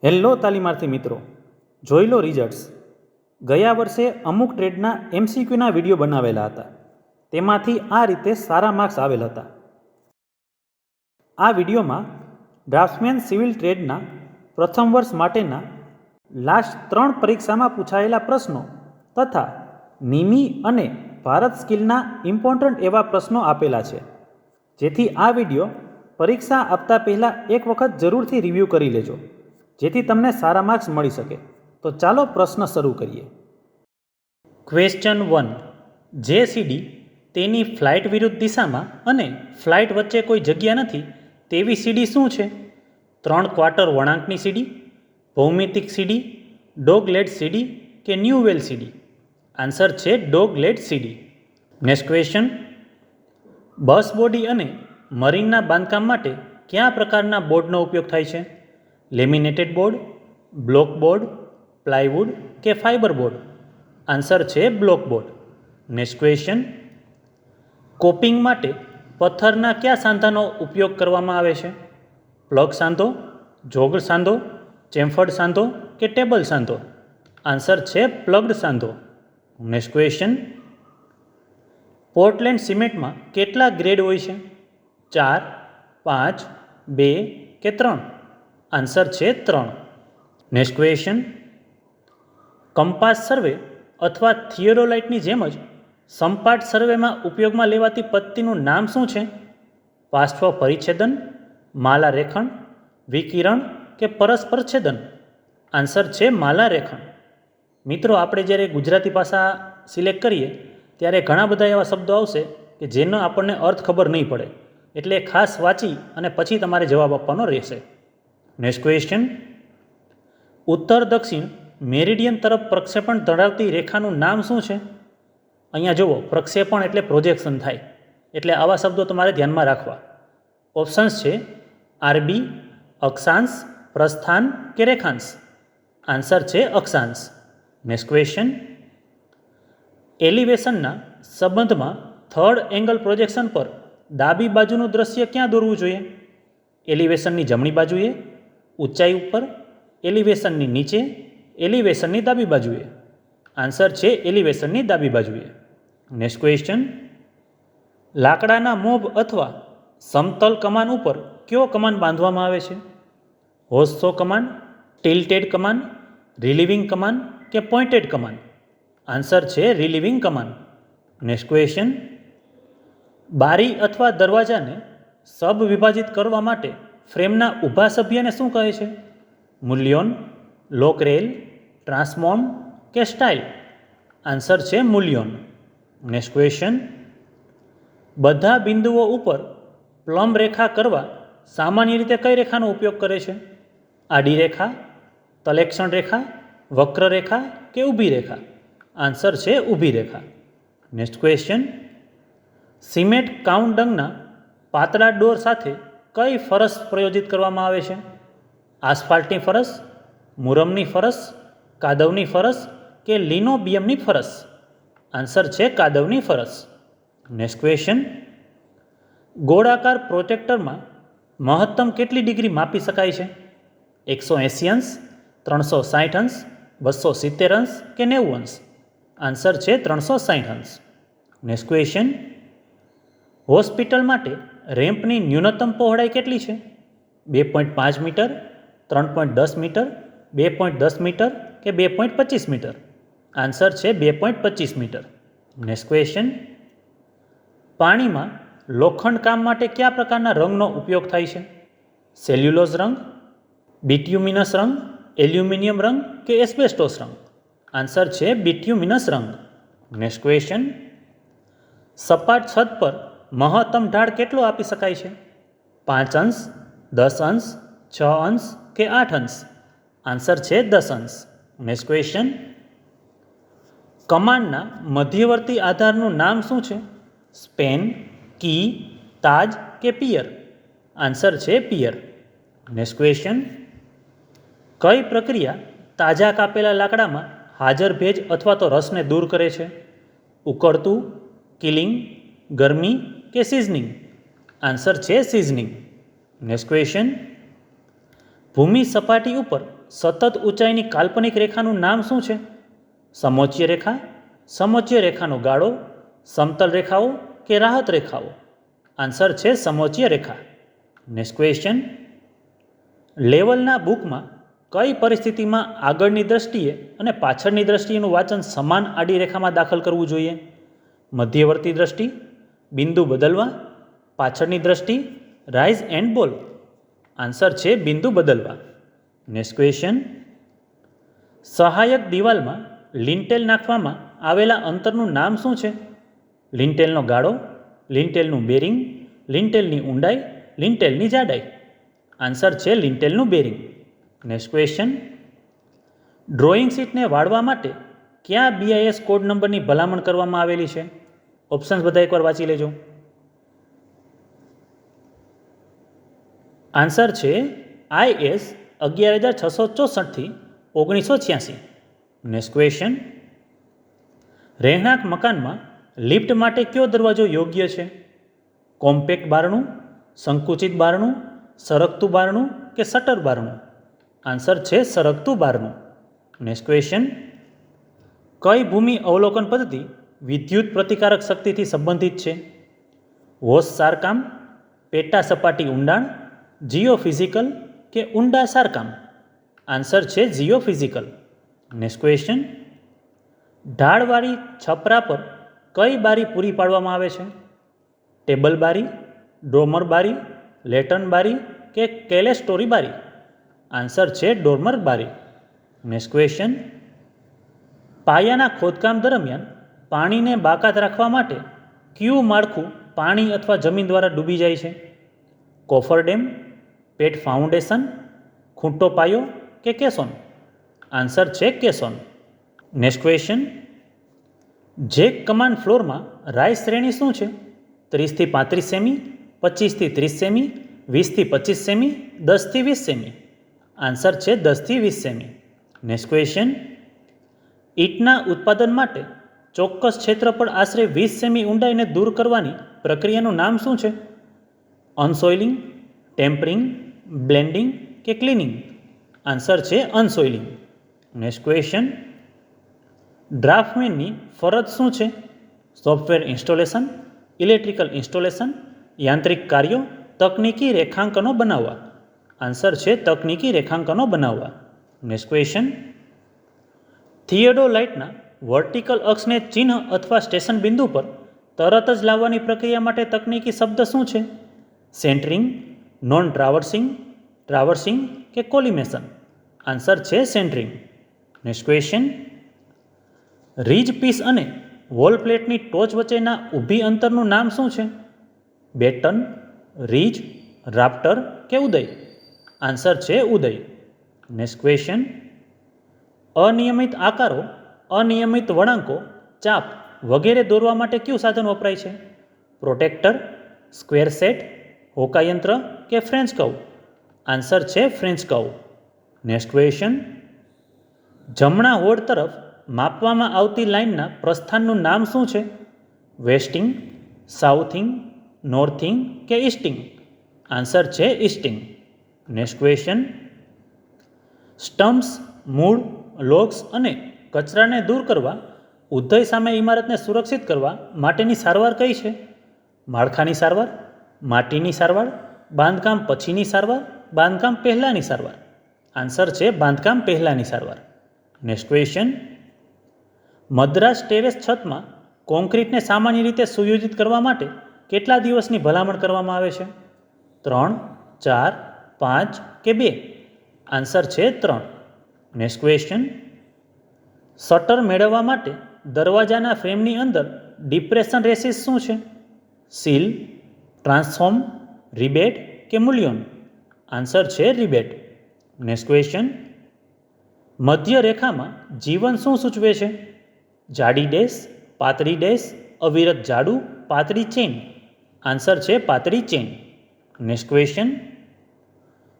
Hello તાલીમાર્થી મિત્રો, જોઈ લો results. ગયા વર્ષે અમુક ટ્રેડના એમસીક્યુના વિડીયો બનાવેલા હતા. તેમાંથી આ રીતે સારા માર્ક્સ આવેલ હતા. આ વિડીયોમાં ડ્રાફ્ટ્સમેન સિવિલ ટ્રેડના પ્રથમ વર્ષ માટેના લાસ્ટ 3 પરીક્ષામાં પૂછાયેલા પ્રશ્નો તથા નિમી અને ભારત સ્કિલના ઇમ્પોર્ટન્ટ એવા પ્રશ્નો આપેલા છે, જેથી આ વિડીયો પરીક્ષા આપતા પહેલાં એક વખત જરૂરથી રિવ્યૂ કરી લેજો, જેથી તમને સારા માર્ક્સ મળી શકે. તો ચાલો પ્રશ્ન શરૂ કરીએ. ક્વેશ્ચન 1. જે સીડી તેની ફ્લાઇટ વિરુદ્ધ દિશામાં અને ફ્લાઇટ વચ્ચે કોઈ જગ્યા નથી તેવી સીડી શું છે? 3 ક્વાર્ટર વળાંકની સીડી, ભૌમિતિક સીડી, ડોગ લેગ સીડી કે ન્યૂ વેલ સીડી? આન્સર છે ડોગ લેગ સીડી. Next question. બસ બોડી અને મરીનના બાંધકામ માટે કયા પ્રકારના બોર્ડનો ઉપયોગ થાય છે? Laminated board, block board, plywood કે ફાઇબર બોર્ડ? આન્સર છે block board. Next question. Coping માટે પથ્થરના કયા સાંધાનો ઉપયોગ કરવામાં આવે છે? પ્લગ સાંધો, જોગળ સાંધો, ચેમ્ફર્ડ સાંધો કે ટેબલ સાંધો? આન્સર છે પ્લગ્ડ સાંધો. Next question. પોર્ટલેન્ડ સિમેન્ટમાં કેટલા ગ્રેડ હોય છે? 4, 5, 2 કે 3? આન્સર છે 3. Next question. કંપાસ સર્વે અથવા થિયોડોલાઇટની જેમ જ સંપાટ સર્વેમાં ઉપયોગમાં લેવાતી પદ્ધતિનું નામ શું છે? પાર્શ્વ પરિચ્છેદન, માલા રેખણ, વિકિરણ કે પરસ્પર છેદન? આન્સર છે માલા રેખણ. મિત્રો, આપણે જ્યારે ગુજરાતી ભાષા સિલેક્ટ કરીએ ત્યારે ઘણા બધા એવા શબ્દો આવશે કે જેનો આપણને અર્થ ખબર નહીં પડે, એટલે ખાસ વાંચી અને પછી તમારે જવાબ આપવાનો રહેશે. Next question. ઉત્તર દક્ષિણ મેરિડિયન તરફ પ્રક્ષેપણ ધરાવતી રેખાનું નામ શું છે? અહીંયા જુઓ, પ્રક્ષેપણ એટલે પ્રોજેક્શન થાય, એટલે આવા શબ્દો તમારે ધ્યાનમાં રાખવા. ઓપ્શન્સ છે આરબી, અક્ષાંશ, પ્રસ્થાન કે રેખાંશ? આન્સર છે અક્ષાંશ. Next question. એલિવેશનના સંબંધમાં થર્ડ એંગલ પ્રોજેક્શન પર ડાબી બાજુનું દ્રશ્ય ક્યાં દોરવું જોઈએ? એલિવેશનની જમણી બાજુએ, ઊંચાઈ ઉપર, એલિવેશનની નીચે, એલિવેશનની ડાબી બાજુએ? આન્સર છે એલિવેશનની ડાબી બાજુએ. Next question. લાકડાના મોભ અથવા સમતલ કમાન ઉપર કયો કમાન બાંધવામાં આવે છે? હોઝસો કમાન, ટિલ્ટેડ કમાન, રિલીવિંગ કમાન કે પોઇન્ટેડ કમાન? આન્સર છે રિલીવિંગ કમાન. Next question. બારી અથવા દરવાજાને સબ વિભાજિત કરવા માટે ફ્રેમના ઊભા સભ્યને શું કહે છે? મૂલ્યોન, લોકરેલ, ટ્રાન્સમોન કે સ્ટાઇલ? આન્સર છે મૂલ્યોન. Next question. બધા બિંદુઓ ઉપર પ્લમ્બ રેખા કરવા સામાન્ય રીતે કઈ રેખાનો ઉપયોગ કરે છે? આડી રેખા, તલેક્ષણ રેખા, વક્ર રેખા કે ઊભી રેખા? આન્સર છે ઊભી રેખા. Next question. સિમેન્ટ કાઉન્ટડંગના પાતળા ડોર સાથે કઈ ફરસ પ્રયોજિત કરવામાં આવે છે? આસ્ફાલ્ટની ફરસ, મુરમની ફરસ, કાદવની ફરસ કે લિનોબિયમની ફરસ? આન્સર છે કાદવની ફરસ. Next question. ગોળાકાર પ્રોટેક્ટરમાં મહત્તમ કેટલી ડિગ્રી માપી શકાય છે? 180 અંશ, 360 અંશ, 270 અંશ કે 90 અંશ? આન્સર છે 360 અંશ. Next question. હોસ્પિટલ માટે રેમ્પની ન્યૂનતમ પહોળાઈ કેટલી છે? 2.5 મીટર, 3.10 મીટર, 2.10 મીટર કે 2.25 મીટર? આન્સર છે 2.25 મીટર. Next question. પાણીમાં લોખંડ કામ માટે કયા પ્રકારના રંગનો ઉપયોગ થાય છે? સેલ્યુલોઝ રંગ, બિટ્યુમિનસ રંગ, એલ્યુમિનિયમ રંગ કે એસ્બેસ્ટોસ રંગ? આન્સર છે બિટ્યુમિનસ રંગ. Next question. સપાટ છત પર મહત્તમ ઢાળ કેટલો આપી શકાય છે? 5 અંશ, 10 અંશ, 6 અંશ કે 8 અંશ? આન્સર છે 10 અંશ. Next question. કમાનના મધ્યવર્તી આધારનું નામ શું છે? સ્પેન, કી, તાજ કે પિયર? આન્સર છે પિયર. Next question. કઈ પ્રક્રિયા તાજા કાપેલા લાકડામાં હાજર ભેજ અથવા તો રસને દૂર કરે છે? ઉકળતું, કિલિંગ, ગરમી કે સિઝનિંગ? આન્સર છે સિઝનિંગ. Next question. ભૂમિ સપાટી ઉપર સતત ઊંચાઈની કાલ્પનિક રેખાનું નામ શું છે? સમોચ્ય રેખા, સમોચ્ય રેખાનો ગાળો, સમતલ રેખાઓ કે રાહત રેખાઓ? આન્સર છે સમોચ્ય રેખા. નેક્સ્ટ ક્વેશ્ચન, લેવલના બુકમાં કઈ પરિસ્થિતિમાં આગળની દ્રષ્ટિએ અને પાછળની દ્રષ્ટિએનું વાંચન સમાન આડી રેખામાં દાખલ કરવું જોઈએ? મધ્યવર્તી દ્રષ્ટિ, બિંદુ બદલવા, પાછળની દ્રષ્ટિ, રાઇઝ એન્ડ બોલ? આન્સર છે બિંદુ બદલવા. નેક્સ્ટ ક્વેશ્ચન, સહાયક દિવાલમાં લિન્ટેલ નાખવામાં આવેલા અંતરનું નામ શું છે? લિન્ટેલનો ગાળો, લિન્ટેલનું બેરિંગ, લિન્ટેલની ઊંડાઈ, લિન્ટેલની જાડાઈ? આન્સર છે લિન્ટેલનું બેરિંગ. નેક્સ્ટ ક્વેશ્ચન, ડ્રોઈંગ શીટને વાળવા માટે કયા BIS કોડ નંબરની ભલામણ કરવામાં આવેલી છે? ઓપ્શન્સ બધા એકવાર વાંચી લેજો. આન્સર છે IS 11664 થી 1986. નેક્સ્ટ ક્વેશ્ચન, રહેણાંક મકાનમાં લિફ્ટ માટે કયો દરવાજો યોગ્ય છે? કોમ્પેક્ટ બારણું, સંકુચિત બારણું, સરકતું બારણું કે શટર બારણું? આન્સર છે સરકતું બારણું. નેક્સ્ટ ક્વેશ્ચન, કઈ ભૂમિ અવલોકન પદ્ધતિ વિદ્યુત પ્રતિકારક શક્તિથી સંબંધિત છે? વોસ સારકામ, પેટા સપાટી ઊંડાણ, જીઓફિઝિકલ કે ઊંડા સારકામ? આન્સર છે જીઓફિઝિકલ. નેક્સ્ટ ક્વેશ્ચન, ઢાળવાળી છપરા પર કઈ બારી પૂરી પાડવામાં આવે છે? ટેબલ બારી, ડોમર બારી, લેટર્ન બારી કે કેલેસ્ટોરી બારી? આન્સર છે ડોર્મર બારી. નેક્સ્ટ ક્વેશ્ચન, પાયાના ખોદકામ દરમિયાન પાણીને બાકાત રાખવા માટે કયું માળખું પાણી અથવા જમીન દ્વારા ડૂબી જાય છે? કોફર ડેમ, પેટ ફાઉન્ડેશન, ખૂંટો પાયો કે કેસોન? આન્સર છે કેસોન. નેક્સ્ટ ક્વેશ્ચન, જેક કમાન ફ્લોરમાં રાઇઝ શ્રેણી શું છે? 30 થી 35 સેમી, 25 થી 30 સેમી, 20 થી 25 સેમી, 10 થી 20 સેમી? આન્સર છે 10 થી 20 સેમી. નેક્સ્ટ ક્વેશ્ચન, ઈંટના ઉત્પાદન માટે ચોક્કસ ક્ષેત્ર પર આશરે 20 સેમી ઊંડાઈને દૂર કરવાની પ્રક્રિયાનું નામ શું છે? અનસોઇલિંગ, ટેમ્પરિંગ, બ્લેન્ડિંગ કે ક્લિનિંગ? આન્સર છે અનસોઇલિંગ. નેક્સ્ટ ક્વેશ્ચન, ડ્રાફ્ટમેનની ફરજ શું છે? સોફ્ટવેર ઇન્સ્ટોલેશન, ઇલેક્ટ્રિકલ ઇન્સ્ટોલેશન, યાંત્રિક કાર્યો, તકનીકી રેખાંકનો બનાવવા? આન્સર છે તકનીકી રેખાંકનો બનાવવા. નેક્સ્ટ ક્વેશ્ચન, થિયોડોલાઇટના વર્ટિકલ અક્ષને ચિહ્ન અથવા સ્ટેશન બિંદુ પર તરત જ લાવવાની પ્રક્રિયા માટે તકનીકી શબ્દ શું છે? સેન્ટરિંગ, નોન ટ્રાવર્સિંગ, ટ્રાવર્સિંગ કે કોલિમેશન? આન્સર છે centering. Next question, ridge piece અને વોલ પ્લેટની ટોચ વચ્ચેના ઊભી અંતરનું નામ શું છે? બેટન, રીજ, રાપ્ટર કે ઉદય? આન્સર છે ઉદય. નેક્સ્ટ ક્વેશ્ચન, અનિયમિત આકારો, અનિયમિત વળાંકો, ચાપ વગેરે દોરવા માટે કયું સાધન વપરાય છે? પ્રોટેક્ટર, સ્ક્વેર સેટ, હોકાયંત્ર કે ફ્રેન્ચ કર્વ? આન્સર છે ફ્રેન્ચ કર્વ. નેક્સ્ટ ક્વેશ્ચન, જમણા હોડ તરફ માપવામાં આવતી લાઇનના પ્રસ્થાનનું નામ શું છે? વેસ્ટિંગ, સાઉથિંગ, નોર્થિંગ કે ઇસ્ટિંગ? આન્સર છે ઇસ્ટિંગ. નેક્સ્ટ ક્વેશ્ચન, સ્ટમ્પ્સ, મૂળ, લોગ્સ અને કચરાને દૂર કરવા, ઉધઈ સામે ઇમારતને સુરક્ષિત કરવા માટેની સારવાર કઈ છે? માળખાની સારવાર, માટીની સારવાર, બાંધકામ પછીની સારવાર, બાંધકામ પહેલાંની સારવાર? આન્સર છે બાંધકામ પહેલાંની સારવાર. નેક્સ્ટ ક્વેશ્ચન, મદ્રાસ ટેરેસ છતમાં કોન્ક્રીટને સામાન્ય રીતે સુયોજિત કરવા માટે કેટલા દિવસની ભલામણ કરવામાં આવે છે? 3, 4, 5 કે 2? આન્સર છે 3. નેક્સ્ટ ક્વેશ્ચન, શટર મેળવવા માટે દરવાજાના ફ્રેમની અંદર ડિપ્રેશન રેસિસ શું છે? સીલ, ટ્રાન્સફોર્મ, રિબેટ કે મૂલ્યોન? આન્સર છે રિબેટ. નેક્સ્ટ ક્વેશ્ચન, મધ્ય રેખામાં જીવન શું સૂચવે છે? જાડી ડેશ, પાતળી ડેશ, અવિરત જાડું, પાતળી ચેન? આન્સર છે પાતળી ચેન. નેક્સ્ટ ક્વેશ્ચન,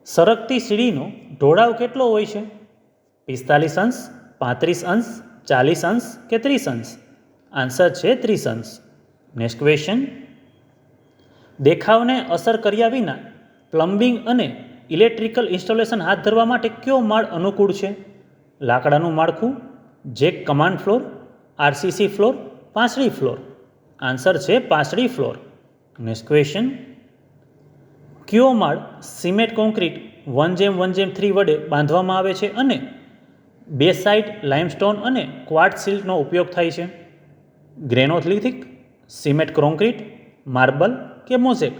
સરકતી સીડીનો ઢોળાવ કેટલો હોય છે? 45 અંશ, 35 અંશ, 40 અંશ કે 30 અંશ? આન્સર છે 30 અંશ. નેક્સ્ટ ક્વેશ્ચન, દેખાવને અસર કર્યા વિના પ્લમ્બિંગ અને ઇલેક્ટ્રિકલ ઇન્સ્ટોલેશન હાથ ધરવા માટે કયો માળ અનુકૂળ છે? લાકડાનું માળખું, જેક કમાન્ડ ફ્લોર, આરસીસી ફ્લોર, પાંસળી ફ્લોર. આન્સર છે પાંસળી ફ્લોર. Next question. કયો માળ સિમેન્ટ કોન્ક્રીટ 1:1:3 વડે બાંધવામાં આવે છે અને બેસાઇટ, લાઇમસ્ટોન અને ક્વાર્ટઝ સિલ્ટનો ઉપયોગ થાય છે? ગ્રેનોલિથિક, સિમેન્ટ કોન્ક્રીટ, માર્બલ કે મોઝેક?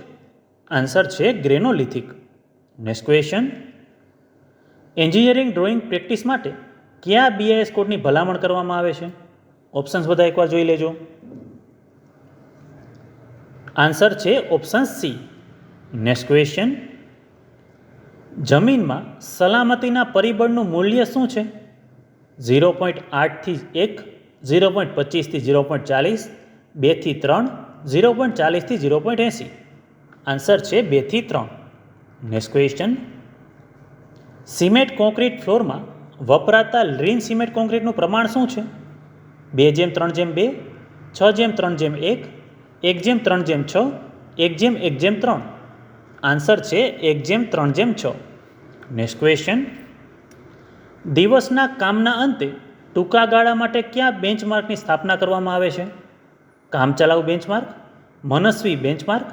આન્સર છે granolithic. Next question. Engineering drawing practice માટે કયા BIS કોડની ભલામણ કરવામાં આવે છે? ઓપ્શન્સ બધા એકવાર જોઈ લેજો. આન્સર છે ઓપ્શન સી. Next question. જમીનમાં સલામતીના પરિબળનું મૂલ્ય શું છે? 0.8 થી 1, 0.25 થી 0.40, 2 થી 3, 0.40 થી 0.80? આન્સર છે 2 થી 3. Next question. સિમેન્ટ કોન્ક્રીટ ફ્લોરમાં વપરાતા લીન સિમેન્ટ કોન્ક્રીટનું પ્રમાણ શું છે? 2:3:2, 6:3:1, 1:3:6, 1:1:3? આન્સર છે 1:3:6. Next question. દિવસના કામના અંતે ટૂંકા ગાળા માટે કયા બેન્ચમાર્કની સ્થાપના કરવામાં આવે છે? કામચલાઉ બેન્ચમાર્ક, મનસ્વી બેન્ચમાર્ક,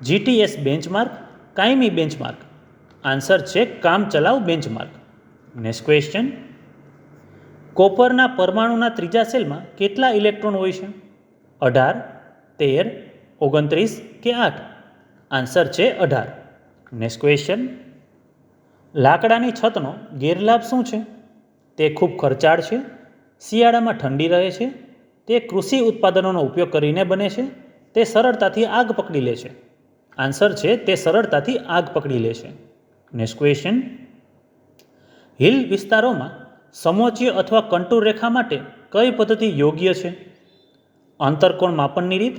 GTS બેન્ચમાર્ક, કાયમી બેન્ચમાર્ક? આન્સર છે કામચલાઉ બેન્ચમાર્ક. Next question. કોપરના પરમાણુના ત્રીજા સેલમાં કેટલા ઇલેક્ટ્રોન હોય છે? 18, 13, 29 કે 8? આન્સર છે 18. Next question. લાકડાની છતનો ગેરલાભ શું છે? તે ખૂબ ખર્ચાળ છે, શિયાળામાં ઠંડી રહે છે, તે કૃષિ ઉત્પાદનોનો ઉપયોગ કરીને બને છે, તે સરળતાથી આગ પકડી લે છે? આન્સર છે તે સરળતાથી આગ પકડી લે છે. Next question. હિલ વિસ્તારોમાં સમોચ્ય અથવા કંટુર રેખા માટે કઈ પદ્ધતિ યોગ્ય છે? અંતરકોણ માપનની રીત,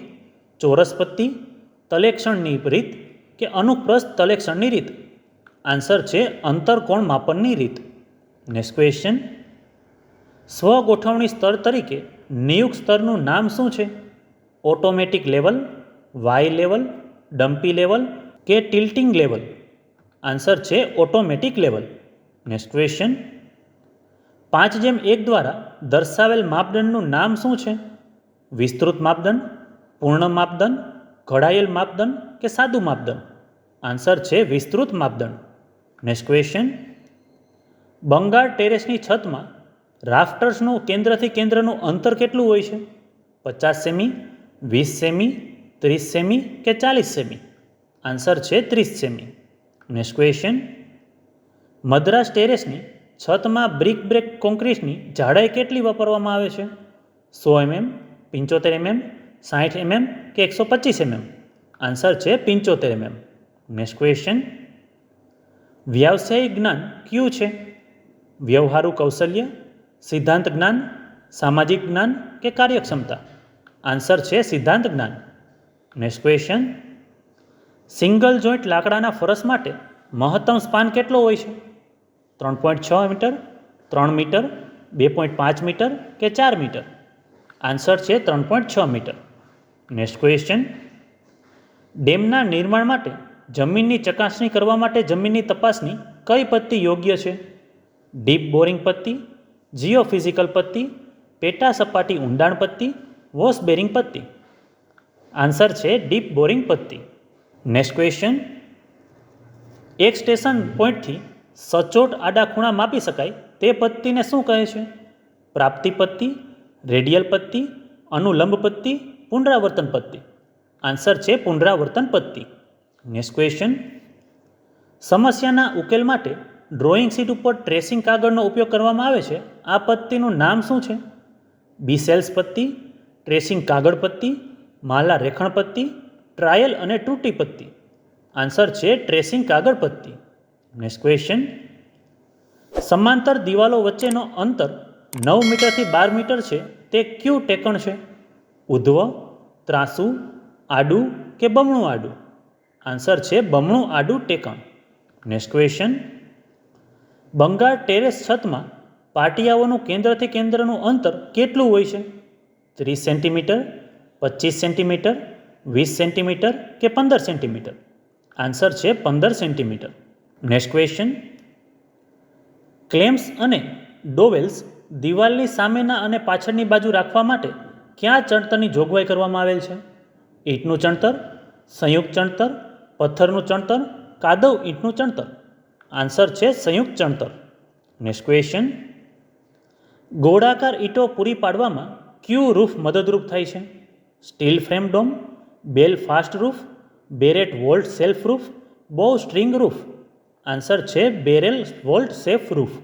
ચોરસ પત્તી, તલેક્ષણની રીત કે અનુપ્રસ્થ તલેક્ષણની રીત? આન્સર છે અંતરકોણ માપનની રીત. Next question. સ્વગોઠવણી સ્તર તરીકે નિયુક્ત સ્તરનું નામ શું છે? Automatic level, Y level, dumpy level કે ટિલ્ટિંગ લેવલ? આન્સર છે ઓટોમેટિક લેવલ. Next question. 5:1 દ્વારા દર્શાવેલ માપદંડનું નામ શું છે? વિસ્તૃત માપદંડ, પૂર્ણ માપદંડ, ઘડાયેલ માપદંડ કે સાદું માપદંડ? આન્સર છે વિસ્તૃત માપદંડ. Next question. બંગાળ ટેરેસની છતમાં રાફ્ટર્સનું કેન્દ્રથી કેન્દ્રનું અંતર કેટલું હોય છે? 50 સેમી, 20 સેમી, 30 સેમી કે 40 સેમી? આન્સર છે 30 સેમી. Next question. મદ્રાસ ટેરેસની છતમાં બ્રિક કોન્ક્રીટની જાડાઈ કેટલી વાપરવામાં આવે છે? 100 mm, 75 mm, 60 mm કે 125 mm? આન્સર છે 75 mm. Next question. વ્યાવસાયિક જ્ઞાન કયું છે? વ્યવહારુ કૌશલ્ય, સિદ્ધાંત જ્ઞાન, સામાજિક જ્ઞાન કે કાર્યક્ષમતા? આન્સર છે સિદ્ધાંત જ્ઞાન. Next question. સિંગલ જોઈન્ટ લાકડાના ફરસ માટે મહત્તમ સ્પાન કેટલો હોય છે? 3.6 મીટર, 3 મીટર, 2.5 મીટર કે 4 મીટર? આન્સર છે 3.6 મીટર. Next question. ડેમના નિર્માણ માટે જમીનની ચકાસણી કરવા માટે જમીનની તપાસની કઈ પદ્ધતિ યોગ્ય છે? ડીપ બોરિંગ પદ્ધતિ, જીઓફિઝિકલ પદ્ધતિ, પેટા સપાટી ઊંડાણ પદ્ધતિ, વોશ બેરિંગ પદ્ધતિ? આન્સર છે ડીપ બોરિંગ પદ્ધતિ. Next question. એક સ્ટેશન પોઈન્ટથી સચોટ આડા ખૂણા માપી શકાય તે પદ્ધતિને શું કહે છે? પ્રાપ્તિ પદ્ધતિ, રેડિયલ પદ્ધતિ, અનુલંબ પદ્ધતિ, પુનરાવર્તન પદ્ધતિ? આન્સર છે પુનરાવર્તન પદ્ધતિ. Next question. સમસ્યાના ઉકેલ માટે ડ્રોઈંગ શીટ ઉપર ટ્રેસિંગ કાગળનો ઉપયોગ કરવામાં આવે છે. આ પદ્ધતિનું નામ શું છે? બીસેલ્સ પદ્ધતિ, ટ્રેસિંગ કાગળ પદ્ધતિ, માલા રેખણ પદ્ધતિ, ટ્રાયલ અને ટ્રુટી પદ્ધતિ? આન્સર છે ટ્રેસિંગ કાગળ પદ્ધતિ. Next question. સમાંતર દિવાલો વચ્ચેનો અંતર 9 મીટરથી 12 મીટર છે તે કયું ટેકણ છે? ઉધ્વ, ત્રાંસુ, આડું કે બમણું આડું? આન્સર છે બમણું આડું ટેકણ. Next question. બંગાળ ટેરેસ છતમાં પાટિયાઓનું કેન્દ્રથી કેન્દ્રનું અંતર કેટલું હોય છે? 30 સેન્ટીમીટર, 25 સેન્ટીમીટર, 20 સેન્ટીમીટર કે 15 સેન્ટીમીટર? આન્સર છે 15 સેન્ટીમીટર. નેક્સ્ટ ક્વેશ્ચન, ક્લેમ્સ અને ડોવેલ્સ દિવાલની સામેના અને પાછળની બાજુ રાખવા માટે ક્યાં ચણતરની જોગવાઈ કરવામાં આવેલ છે? ઈંટનું ચણતર, સંયુક્ત ચણતર, પથ્થરનું ચણતર, કાદવ ઈંટનું ચણતર. આન્સર છે સંયુક્ત ચણતર. નેક્સ્ટ ક્વેશ્ચન, ગોળાકાર ઈંટો પૂરી પાડવામાં ક્યુ રૂફ મદદરૂપ થાય છે? Steel frame dome, Belfast roof, barrel vault self roof, bow string roof. Answer છે barrel vault safe roof.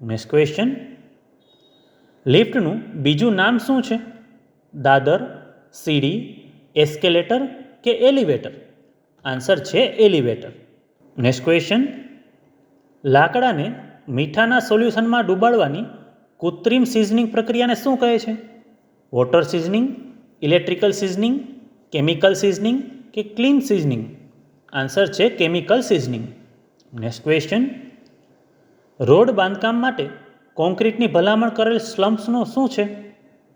Next question, લિફ્ટનું બીજું નામ શું છે? દાદર, સીડી, એસ્કેલેટર કે એલિવેટર? આન્સર છે એલિવેટર. નેક્સ્ટ ક્વેશ્ચન, લાકડાને મીઠાના સોલ્યુશનમાં ડૂબાડવાની કૃત્રિમ સિઝનિંગ પ્રક્રિયાને શું કહે છે? Water seasoning, electrical seasoning, chemical seasoning કે ક્લીન સિઝનિંગ? આન્સર છે chemical seasoning. Next question, road બાંધકામ માટે કોન્ક્રીટની ભલામણ કરેલ સ્લમ્પ્સનો શું છે?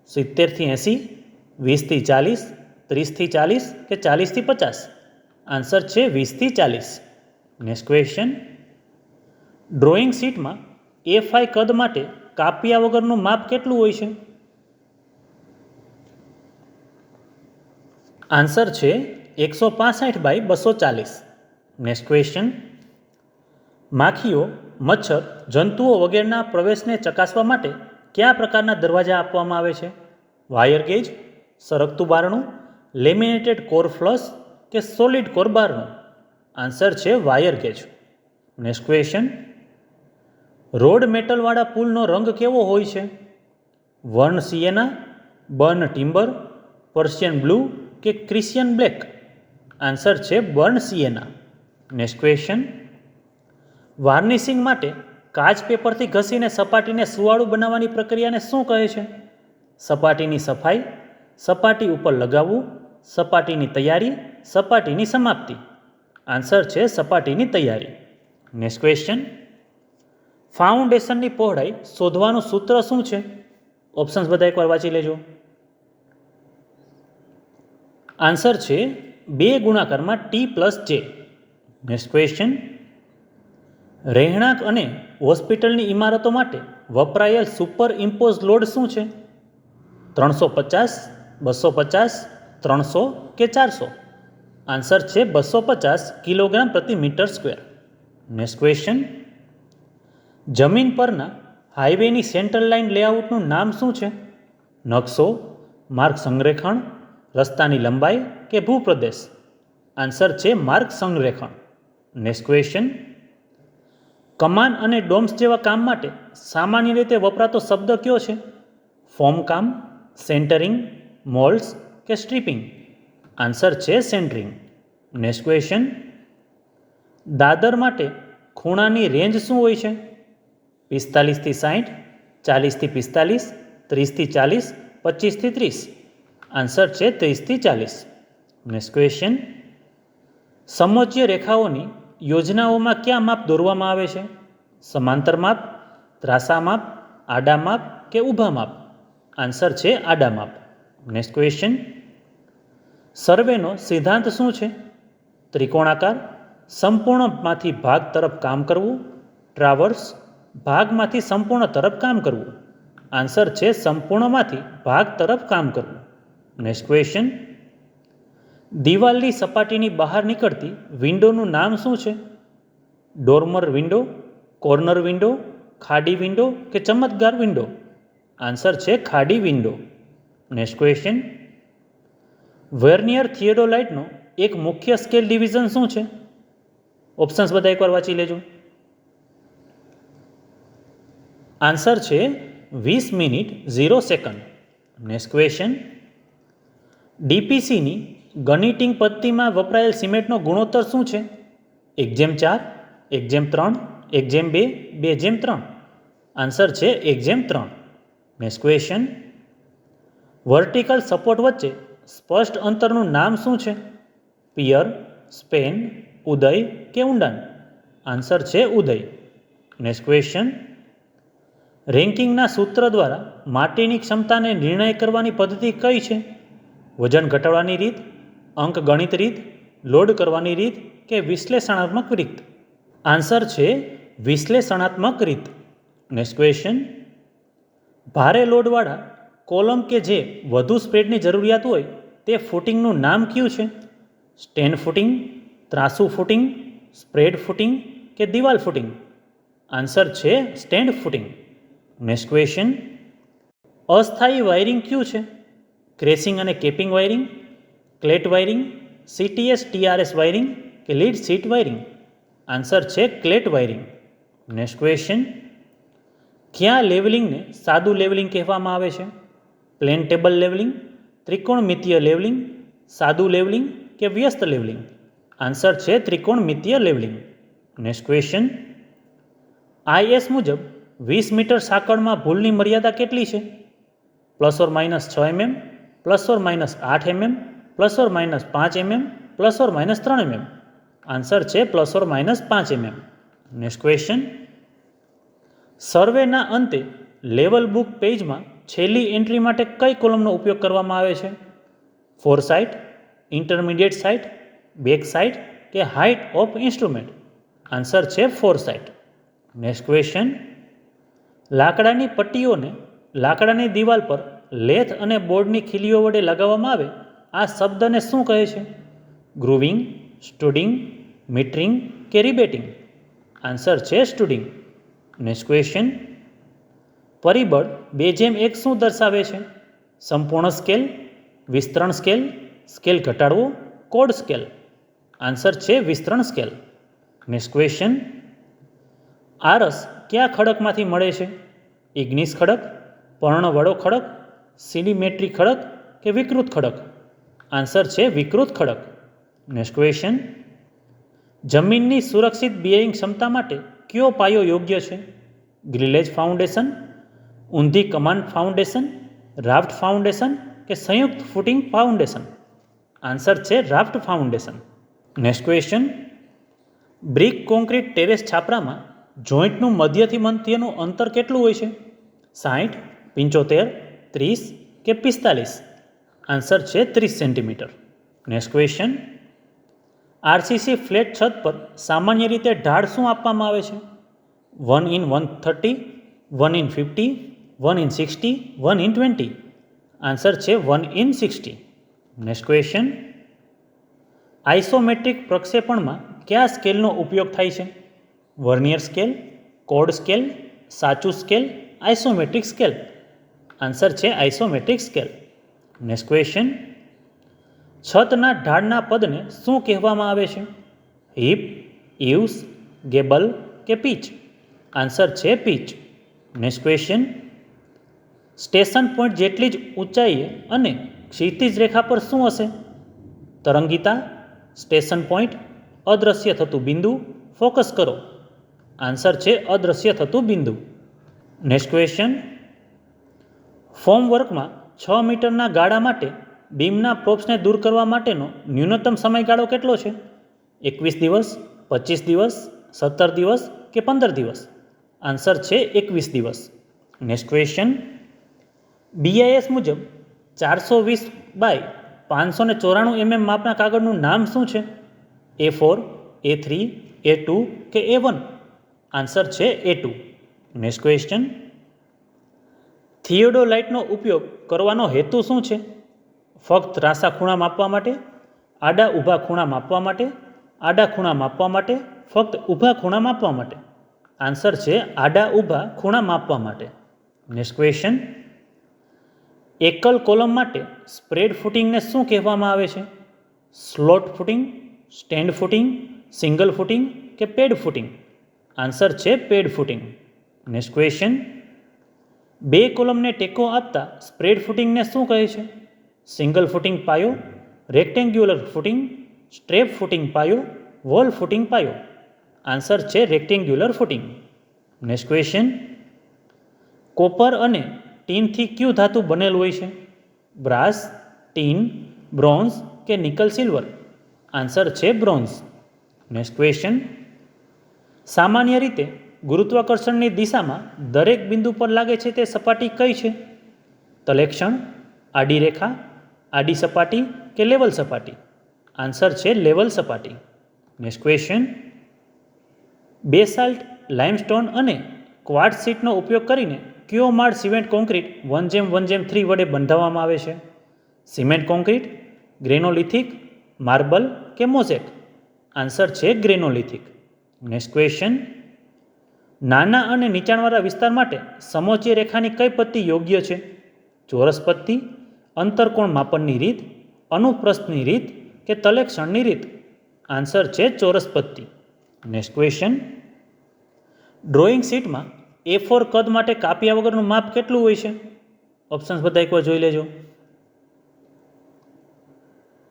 70થી 80, 20થી 40, 30થી 40 કે 40થી 50? આન્સર છે 20થી 40. નેક્સ્ટ ક્વેશ્ચન, ડ્રોઈંગ શીટમાં A5 કદ માટે કાપિયા વગરનું માપ કેટલું હોય છે? આન્સર છે 165/240. નેક્સ્ટ ક્વેશ્ચન, માખીઓ, મચ્છર, જંતુઓ વગેરેના પ્રવેશને ચકાસવા માટે કયા પ્રકારના દરવાજા આપવામાં આવે છે? વાયર ગેજ, સરકતું બારણું, લેમિનેટેડ કોર ફ્લશ કે સોલિડ કોર બારણું? આન્સર છે wire gauge. Next question, road મેટલવાળા પુલનો રંગ કેવો હોય છે? Burn sienna, burn timber, Persian blue કે ક્રિશ્ચિયન બ્લેક? આન્સર છે burn sienna. Next question, varnishing માટે કાચ પેપરથી ઘસીને સપાટીને સુવાળું બનાવવાની પ્રક્રિયાને શું કહે છે? સપાટીની સફાઈ, સપાટી ઉપર લગાવવું, સપાટીની તૈયારી, સપાટીની સમાપ્તિ? આન્સર છે સપાટીની તૈયારી. નેક્સ્ટ ક્વેશ્ચન, ફાઉન્ડેશનની પહોળાઈ શોધવાનું સૂત્ર શું છે? ઓપ્શન્સ બધા એકવાર વાંચી લેજો. આન્સર છે 2 × T+J. નેક્સ્ટ ક્વેશ્ચન, રહેણાંક અને હોસ્પિટલની ઇમારતો માટે વપરાયેલ સુપર ઇમ્પોઝ લોડ શું છે? 350, 250, 300 કે 400? આન્સર છે 250 kg/m². નેક્સ્ટ ક્વેશ્ચન, જમીન પરના હાઈવેની સેન્ટ્રલ લાઇન લેઆઉટનું નામ શું છે? નકશો, માર્ગ સંરેખણ, રસ્તાની લંબાઈ કે ભૂપ્રદેશ? આન્સર છે માર્ગ સંરેખણ. નેક્સ્ટ ક્વેશ્ચન, કમાન અને ડોમ્સ જેવા કામ માટે સામાન્ય રીતે વપરાતો શબ્દ કયો છે? ફોમ કામ, સેન્ટરિંગ, મોલ્ડ્સ કે સ્ટ્રીપિંગ? આન્સર છે સેન્ટરિંગ. નેક્સ્ટ ક્વેશ્ચન, દાદર માટે ખૂણાની રેન્જ શું હોય છે? 45થી 60, 40થી 45, 30થી 40, 25થી 30? આન્સર છે 30થી 40. નેક્સ્ટ ક્વેશ્ચન, સમોચ્ય રેખાઓની યોજનાઓમાં કયા માપ દોરવામાં આવે છે? સમાંતર માપ, ત્રાંસા માપ, આડા માપ કે ઊભા માપ? આન્સર છે આડા માપ. નેક્સ્ટ ક્વેશ્ચન, સર્વેનો સિદ્ધાંત શું છે? ત્રિકોણાકાર, સંપૂર્ણમાંથી ભાગ તરફ કામ કરવું, ટ્રાવર્સ, ભાગમાંથી સંપૂર્ણ તરફ કામ કરવું? આન્સર છે સંપૂર્ણમાંથી ભાગ તરફ કામ કરવું. નેક્સ્ટ ક્વેશ્ચન, દિવાલની સપાટીની બહાર નીકળતી વિન્ડોનું નામ શું છે? ડોર્મર વિન્ડો, કોર્નર વિન્ડો, ખાડી વિન્ડો કે ચમત્કાર વિન્ડો? આન્સર છે ખાડી વિન્ડો. નેક્સ્ટ ક્વેશ્ચન, વર્નિયર થિયોડોલાઇટનો એક મુખ્ય સ્કેલ ડિવિઝન શું છે? ઓપ્શન્સ બધા એકવાર વાંચી લેજો. આન્સર છે 20 મિનિટ 0 સેકન્ડ. નેક્સ્ટ ક્વેશ્ચન, ડીપીસીની ગનિટિંગ પદ્ધતિમાં વપરાયેલ સિમેન્ટનો ગુણોત્તર શું છે? 1:4, 1:3, 1:2, 2:3? આન્સર છે 1:3. નેક્સ્ટ ક્વેશ્ચન, વર્ટિકલ સપોર્ટ વચ્ચે સ્પષ્ટ અંતરનું નામ શું છે? પિયર, સ્પેન, ઉદય કે ઊંડાણ? આન્સર છે ઉદય. નેક્સ્ટ ક્વેશ્ચન, રેન્કિંગના સૂત્ર દ્વારા માટીની ક્ષમતાને નિર્ણય કરવાની પદ્ધતિ કઈ છે? વજન ઘટાડવાની રીત, અંક ગણિત રીત, લોડ કરવાની રીત કે વિશ્લેષણાત્મક રીત? આન્સર છે વિશ્લેષણાત્મક રીત. Next question. ભારે લોડવાળા કોલમ કે જે વધુ સ્પ્રેડની જરૂરિયાત હોય તે ફૂટિંગનું નામ કયું છે? સ્ટેન્ડ ફૂટિંગ, ત્રાસુ ફૂટિંગ, સ્પ્રેડ ફૂટિંગ કે દિવાલ ફૂટિંગ? આન્સર છે સ્ટેન્ડ ફૂટિંગ. Next question. અસ્થાયી વાયરિંગ કયું છે? ક્રેસિંગ અને capping wiring, cleat wiring, CTS TRS wiring કે લીડ સીટ વાયરિંગ? આન્સર છે ક્લેટ વાયરિંગ. Next question. ક્યાં લેવલિંગને સાદું લેવલિંગ કહેવામાં આવે છે? પ્લેન ટેબલ લેવલિંગ, ત્રિકોણમિતીય લેવલિંગ, સાદું લેવલિંગ કે વ્યસ્ત લેવલિંગ? આન્સર છે ત્રિકોણમિતીય લેવલિંગ. Next question. IS મુજબ 20 મીટર સાંકળમાં ભૂલની મર્યાદા કેટલી છે? ±6 mm, ±8 mm, ±5 mm, ±3 mm? Answer છે ±5 mm. Next question. સર્વેના અંતે લેવલ બુક પેજમાં છેલ્લી એન્ટ્રી માટે કઈ કોલમનો ઉપયોગ કરવામાં આવે છે? Fore sight, intermediate sight, back sight કે હાઇટ ઓફ ઇન્સ્ટ્રુમેન્ટ? આન્સર છે ફોર સાઇટ. Next question. લાકડાની પટ્ટીઓને લાકડાની દિવાલ પર લેથ અને બોર્ડની ખીલીઓ વડે લગાવવામાં આવે આ શબ્દને શું કહે છે? ગ્રુવિંગ, સ્ટુડિંગ, મીટરિંગ કે રિબેટિંગ? આન્સર છે સ્ટુડિંગ. Next question. પરિબળ 2:1 શું દર્શાવે છે? સંપૂર્ણ સ્કેલ, વિસ્તરણ સ્કેલ, સ્કેલ ઘટાડવો, કોડ સ્કેલ? આન્સર છે વિસ્તરણ સ્કેલ. Next question. આરસ કયા ખડકમાંથી મળે છે? ઇગ્નિસ ખડક, પર્ણવડો ખડક, સિડિમેટ્રી ખડક કે વિકૃત ખડક? આન્સર છે વિકૃત ખડક. Next question. જમીનની સુરક્ષિત બેરિંગ ક્ષમતા માટે કયો પાયો યોગ્ય છે? ગ્રિલેજ ફાઉન્ડેશન, ઊંધી કમાન ફાઉન્ડેશન, રાફ્ટ ફાઉન્ડેશન કે સંયુક્ત ફૂટિંગ ફાઉન્ડેશન? આન્સર છે raft foundation. Next question. Brick concrete terrace છાપરામાં જોઈન્ટનું મધ્યથી મધ્યનું અંતર કેટલું હોય છે? 60, 75, 30 કે 45? આન્સર છે 30 centimetre. Next question. RCC flat છત પર સામાન્ય રીતે ઢાળ શું આપવામાં આવે છે? 1:130, 1:50, 1:60, 1:20? આન્સર છે 1:60. Next question. આઇસોમેટ્રિક પ્રક્ષેપણમાં કયા સ્કેલનો ઉપયોગ થાય છે? વર્નિયર સ્કેલ, કોડ સ્કેલ, સાચું સ્કેલ, આઇસોમેટ્રિક સ્કેલ? આન્સર છે આઇસોમેટ્રિક સ્કેલ. Next question. છતના ઢાળના પદને શું કહેવામાં આવે છે? હિપ, ઇવ્સ, ગેબલ કે પીચ? આન્સર છે pitch. Next question. Station point જેટલી જ ઊંચાઈએ અને ક્ષિતિજ રેખા પર શું હશે? તરંગીતા, સ્ટેશન પોઇન્ટ, અદ્રશ્ય થતું બિંદુ, ફોકસ કરો? આન્સર છે અદ્રશ્ય થતું બિંદુ. Next question. ફોર્મવર્કમાં 6 મીટરના ગાળા માટે બીમના પ્રોપ્સને દૂર કરવા માટેનો ન્યૂનતમ સમયગાળો કેટલો છે? 21 દિવસ, 25 દિવસ, 17 દિવસ કે 15 દિવસ? આન્સર છે 21 દિવસ. Next question. BIS મુજબ 420/594 mm માપના કાગળનું નામ શું છે? A4, A3, A2 કે A1? આન્સર છે A2. Next question. થિયોડોલાઇટનો ઉપયોગ કરવાનો હેતુ શું છે? ફક્ત ત્રાંસા ખૂણા માપવા માટે, આડા ઊભા ખૂણા માપવા માટે, આડા ખૂણા માપવા માટે, ફક્ત ઊભા ખૂણા માપવા માટે? આન્સર છે આડા ઊભા ખૂણા માપવા માટે. Next question. એકલ કોલમ માટે સ્પ્રેડ ફૂટિંગને શું કહેવામાં આવે છે? Slot footing, stand footing, single footing કે પેડ ફૂટિંગ? આન્સર છે પેડ ફૂટિંગ. Next question. બે કોલમને ટેકો આપતા સ્પ્રેડ ફૂટિંગને શું કહે છે? સિંગલ ફૂટિંગ પાયો, રેક્ટેન્ગ્યુલર ફૂટિંગ, સ્ટ્રેપ ફૂટિંગ પાયો, વોલ ફૂટિંગ પાયો? આન્સર છે rectangular footing. Next question. Copper અને ટીનથી કયું ધાતુ બનેલું હોય છે? બ્રાસ, ટીન, બ્રોન્ઝ કે નિકલ સિલ્વર? આન્સર છે બ્રોન્ઝ. Next question. સામાન્ય રીતે ગુરુત્વાકર્ષણની દિશામાં દરેક બિંદુ પર લાગે છે તે સપાટી કઈ છે? તલેક્ષણ, આડી રેખા, આડી સપાટી કે લેવલ સપાટી? આન્સર છે લેવલ સપાટી. Next question. બેસાલ્ટ, લાઇમસ્ટોન અને ક્વાર્ટઝ શીટનો ઉપયોગ કરીને કયો માળ સિમેન્ટ કોન્ક્રીટ 1:1:3 વડે બંધાવવામાં આવે છે? સિમેન્ટ કોન્ક્રીટ, ગ્રેનોલિથિક, માર્બલ કે મોઝેક? આન્સર છે ગ્રેનોલિથિક. Next question. નાના અને નીચાણવાળા વિસ્તાર માટે સમોચ્ચ રેખાની કઈ પદ્ધતિ યોગ્ય છે? ચોરસ પદ્ધતિ, અંતરકોણ માપનની રીત, અનુપ્રસ્થની રીત કે તલેક્ષણની રીત? આન્સર છે ચોરસ પદ્ધતિ. Next question. ડ્રોઈંગ શીટમાં A4 કદ માટે કાપ્યા વગરનું માપ કેટલું હોય છે? ઓપ્શન્સ બધા એકવાર જોઈ લેજો.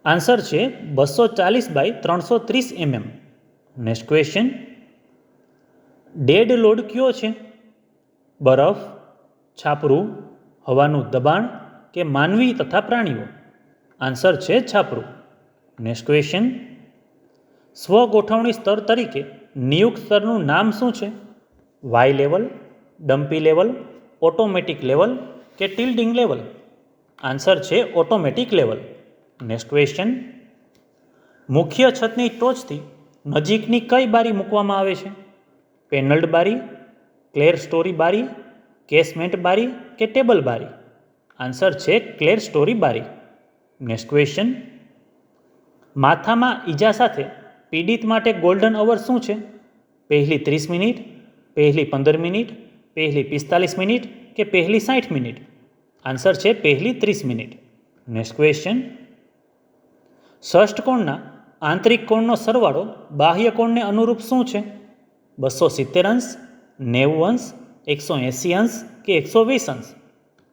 આન્સર છે 240/330 mm. Next question. Dead load કયો છે? બરફ, છાપરું, હવાનું દબાણ કે માનવી તથા પ્રાણીઓ? આન્સર છે છાપરું. Next question. સ્વગોઠવણી સ્તર તરીકે નિયુક્ત સ્તરનું નામ શું છે? Y level, dumpy level, automatic level કે ટિલ્ડિંગ લેવલ? આન્સર છે ઓટોમેટિક લેવલ. Next question. મુખ્ય છતની ટોચથી નજીકની કઈ બારી મૂકવામાં આવે છે? પેનલ્ડ બારી, ક્લેર સ્ટોરી બારી, કેસમેન્ટ બારી કે ટેબલ બારી? આન્સર છે ક્લેર સ્ટોરી બારી. Next question. માથામાં ઈજા સાથે પીડિત માટે ગોલ્ડન અવર શું છે? પહેલી 30 મિનિટ, પહેલી 15 મિનિટ, પહેલી 45 મિનિટ કે પહેલી 60 મિનિટ? આન્સર છે પહેલી 30 મિનિટ. Next question. ષષ્ઠકોણના આંતરિક કોણનો સરવાળો બાહ્ય કોણને અનુરૂપ શું છે? 270 અંશ, 90 અંશ, 180 અંશ કે 120 અંશ?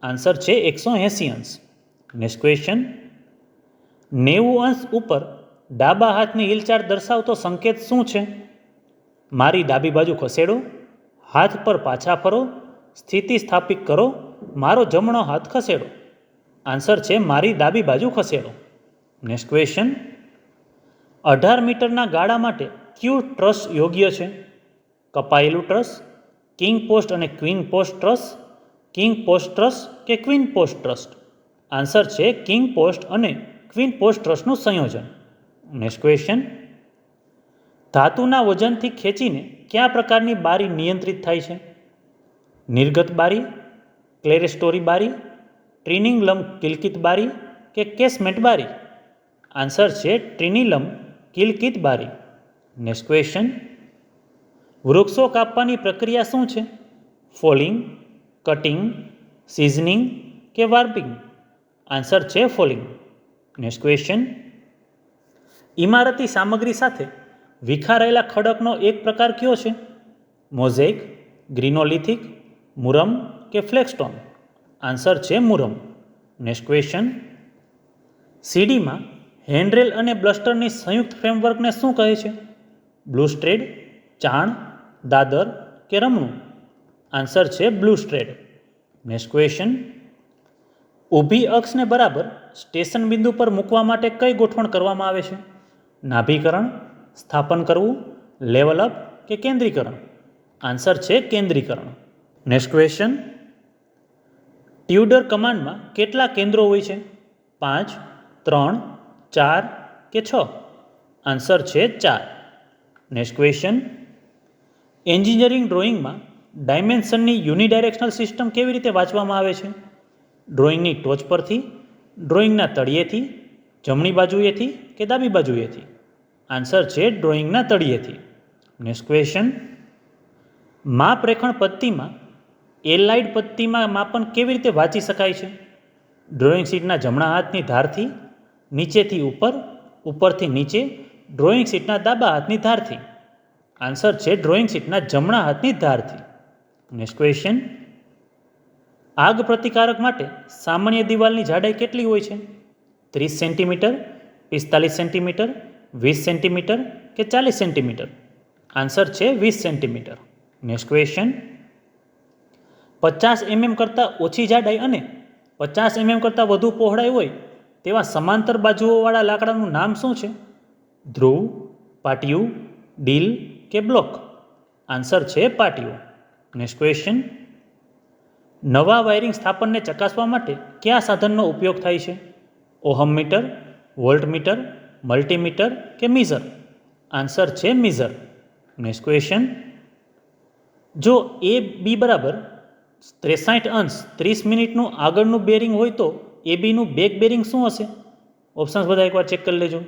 આન્સર છે 180 અંશ. Next question. 90 અંશ ઉપર ડાબા હાથની હિલચાલ દર્શાવતો સંકેત શું છે? મારી ડાબી બાજુ ખસેડો, હાથ પર પાછા ફરો, સ્થિતિ સ્થાપિત કરો, મારો જમણો હાથ ખસેડો? આન્સર છે મારી ડાબી બાજુ ખસેડો. Next question. 18 મીટરના ગાળા માટે કયું ટ્રસ યોગ્ય છે? કપાયેલું ટ્રસ, કિંગ પોસ્ટ અને queen post truss, king post truss કે ક્વીન પોસ્ટ ટ્રસ્ટ? આન્સર છે કિંગ પોસ્ટ અને ક્વીન પોસ્ટ ટ્રસનું સંયોજન. Next question. ધાતુના વજનથી ખેંચીને કયા પ્રકારની બારી નિયંત્રિત થાય છે? નિર્ગત બારી, ક્લેરેસ્ટોરી બારી, ટ્રિનિંગલમ કિલકિત બારી કે કેસમેન્ટ બારી? આન્સર છે ટ્રિનિલમ કિલકિત બારી. Next question. વૃક્ષો કાપવાની પ્રક્રિયા શું છે? ફોલિંગ, કટિંગ, સિઝનિંગ કે વાર્પિંગ? આન્સર છે ફોલિંગ. Next question. ઇમારતી સામગ્રી સાથે વિખારાયેલા ખડકનો એક પ્રકાર કયો છે? મોઝેક, ગ્રીનોલિથિક, મુરમ કે ફ્લેગસ્ટોન? આન્સર છે મુરમ. Next question. સીડીમાં હેન્ડરેલ અને બ્લસ્ટરની સંયુક્ત ફ્રેમવર્કને શું કહે છે? બ્લુસ્ટ્રેડ, ચાણ, દાદર કે રમણું? આન્સર છે બ્લુસ્ટ્રેડ. Next question. ઊભી અક્ષને બરાબર સ્ટેશન બિંદુ પર મૂકવા માટે કઈ ગોઠવણ કરવામાં આવે છે? નાભીકરણ, સ્થાપન કરવું, લેવલ અપ કે કેન્દ્રીકરણ? આન્સર છે કેન્દ્રીકરણ. Next question. ટ્યુડર કમાન્ડમાં કેટલા કેન્દ્રો હોય છે? 5, 3, 4 કે 6? આન્સર છે 4. Next question. એન્જિનિયરિંગ ડ્રોઈંગમાં ડાયમેન્શનની યુનિડાયરેક્શનલ સિસ્ટમ કેવી રીતે વાંચવામાં આવે છે? ડ્રોઈંગની ટોચ પરથી, ડ્રોઈંગના તળિયેથી, જમણી બાજુએથી કે ડાબી બાજુએથી? આન્સર છે ડ્રોઈંગના તળિયેથી. Next question. માપરેખણ પદ્ધતિમાં એલાઇડ પદ્ધતિમાં માપન કેવી રીતે વાંચી શકાય છે? ડ્રોઈંગ શીટના જમણા હાથની ધારથી, નીચેથી ઉપર, ઉપરથી નીચે, ડ્રોઈંગ શીટના ડાબા હાથની ધારથી? આન્સર છે ડ્રોઈંગ શીટના જમણા હાથની ધારથી. Next question. આગ પ્રતિકારક માટે સામાન્ય દિવાલની જાડાઈ કેટલી હોય છે? 30 સેન્ટીમીટર, 45 સેન્ટીમીટર, 20 સેન્ટીમીટર કે 40 સેન્ટીમીટર? આન્સર છે 20 સેન્ટીમીટર. Next question. 50 mm કરતાં ઓછી જાડાઈ અને 50 mm કરતાં વધુ પહોળાઈ હોય તેવા સમાંતર બાજુઓવાળા લાકડાનું નામ શું છે? ધ્રુવ, પાટિયું, ડીલ કે બ્લોક? આન્સર છે પાટિયું. Next question. નવા વાયરિંગ સ્થાપનને ચકાસવા માટે કયા સાધનનો ઉપયોગ થાય છે? Ohm meter, volt meter, multimeter કે મીઝર? આન્સર છે મીઝર. નેક્સ્ટ ક્વેશ્ચન, જો એ બી બરાબર 63 30 મિનિટનું આગળનું બેરિંગ હોય તો એ બીનું બેક બેરિંગ શું હશે? ઓપ્શન્સ બધા એકવાર ચેક કરી લેજો.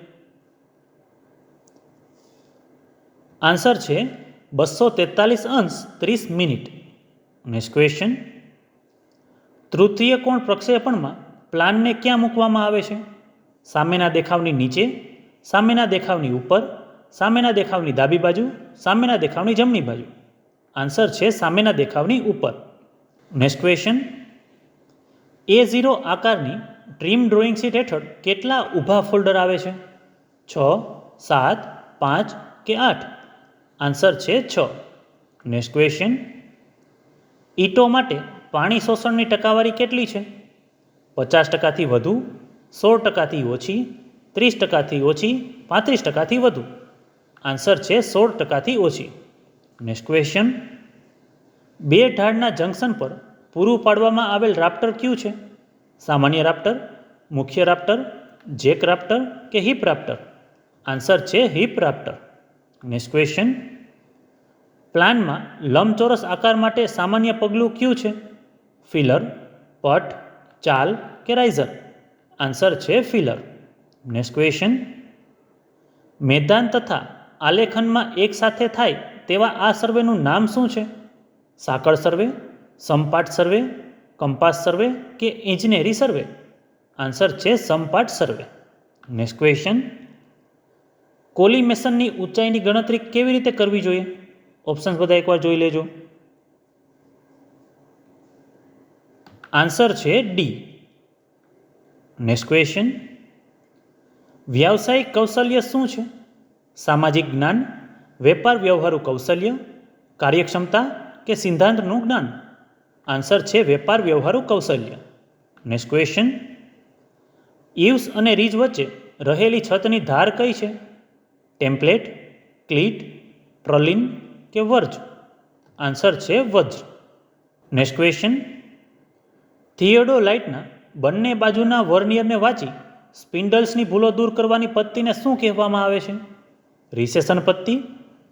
આન્સર છે 243 30 મિનિટ. નેક્સ્ટ ક્વેશ્ચન, તૃતીય કોણ પ્રક્ષેપણમાં પ્લાનને ક્યાં મૂકવામાં આવે છે? સામેના દેખાવની નીચે, સામેના દેખાવની ઉપર, સામેના દેખાવની ડાબી બાજુ, સામેના દેખાવની જમણી બાજુ. આન્સર છે સામેના દેખાવની ઉપર. નેક્સ્ટ ક્વેશ્ચન, A0 આકારની ડ્રીમ ડ્રોઈંગ શીટ હેઠળ કેટલા ઊભા ફોલ્ડર આવે છે? 6, 7, 5 કે 8? આન્સર છે 6. નેક્સ્ટ ક્વેશ્ચન, ઈંટો માટે પાણી શોષણની ટકાવારી કેટલી છે? 50%થી વધુ, 16%થી ઓછી, 30%થી ઓછી, 35%થી વધુ? આન્સર છે 16%થી ઓછી. નેક્સ્ટ ક્વેશ્ચન, બે ઢાળના જંકશન પર પૂરું પાડવામાં આવેલ રાપ્ટર કયું છે? સામાન્ય રાપ્ટર, મુખ્ય રાપ્ટર, જેક રાપ્ટર કે હિપ રાપ્ટર? આન્સર છે હિપ રાપ્ટર. નેક્સ્ટ ક્વેશ્ચન, પ્લાનમાં લંબચોરસ આકાર માટે સામાન્ય પગલું કયું છે? ફિલર, પટ, ચાલ કે રાઇઝર? આન્સર છે ફિલર. નેક્સ્ટ ક્વેશ્ચન, મેદાન તથા આલેખનમાં એક સાથે થાય તેવા આ સર્વેનું નામ શું છે? સાંકળ સર્વે, સમપાટ સર્વે, કંપાસ સર્વે કે ઇજનેરી સર્વે? આન્સર છે સમપાટ સર્વે. નેક્સ્ટ ક્વેશ્ચન, કોલિમેશનની ઊંચાઈની ગણતરી કેવી રીતે કરવી જોઈએ? ઓપ્શન્સ બધા એકવાર જોઈ લેજો. આન્સર છે ડી. નેક્સ્ટ ક્વેશ્ચન, વ્યાવસાયિક કૌશલ્ય શું છે? સામાજિક જ્ઞાન, વેપાર વ્યવહારુ કૌશલ્ય, કાર્યક્ષમતા કે સિદ્ધાંતનું જ્ઞાન? આન્સર છે વેપાર વ્યવહારુ કૌશલ્ય. નેક્સ્ટ ક્વેશ્ચન, ઇવ્સ અને રીજ વચ્ચે રહેલી છતની ધાર કઈ છે? ટેમ્પલેટ, ક્લીટ, પ્રલિન કે વર્જ? આન્સર છે વજ્ર. નેક્સ્ટ ક્વેશ્ચન, થિયોડોલાઇટના બંને બાજુના વર્નિયરને વાંચી સ્પિન્ડલ્સની ભૂલો દૂર કરવાની પદ્ધતિને શું કહેવામાં આવે છે? રિસેશન પદ્ધતિ,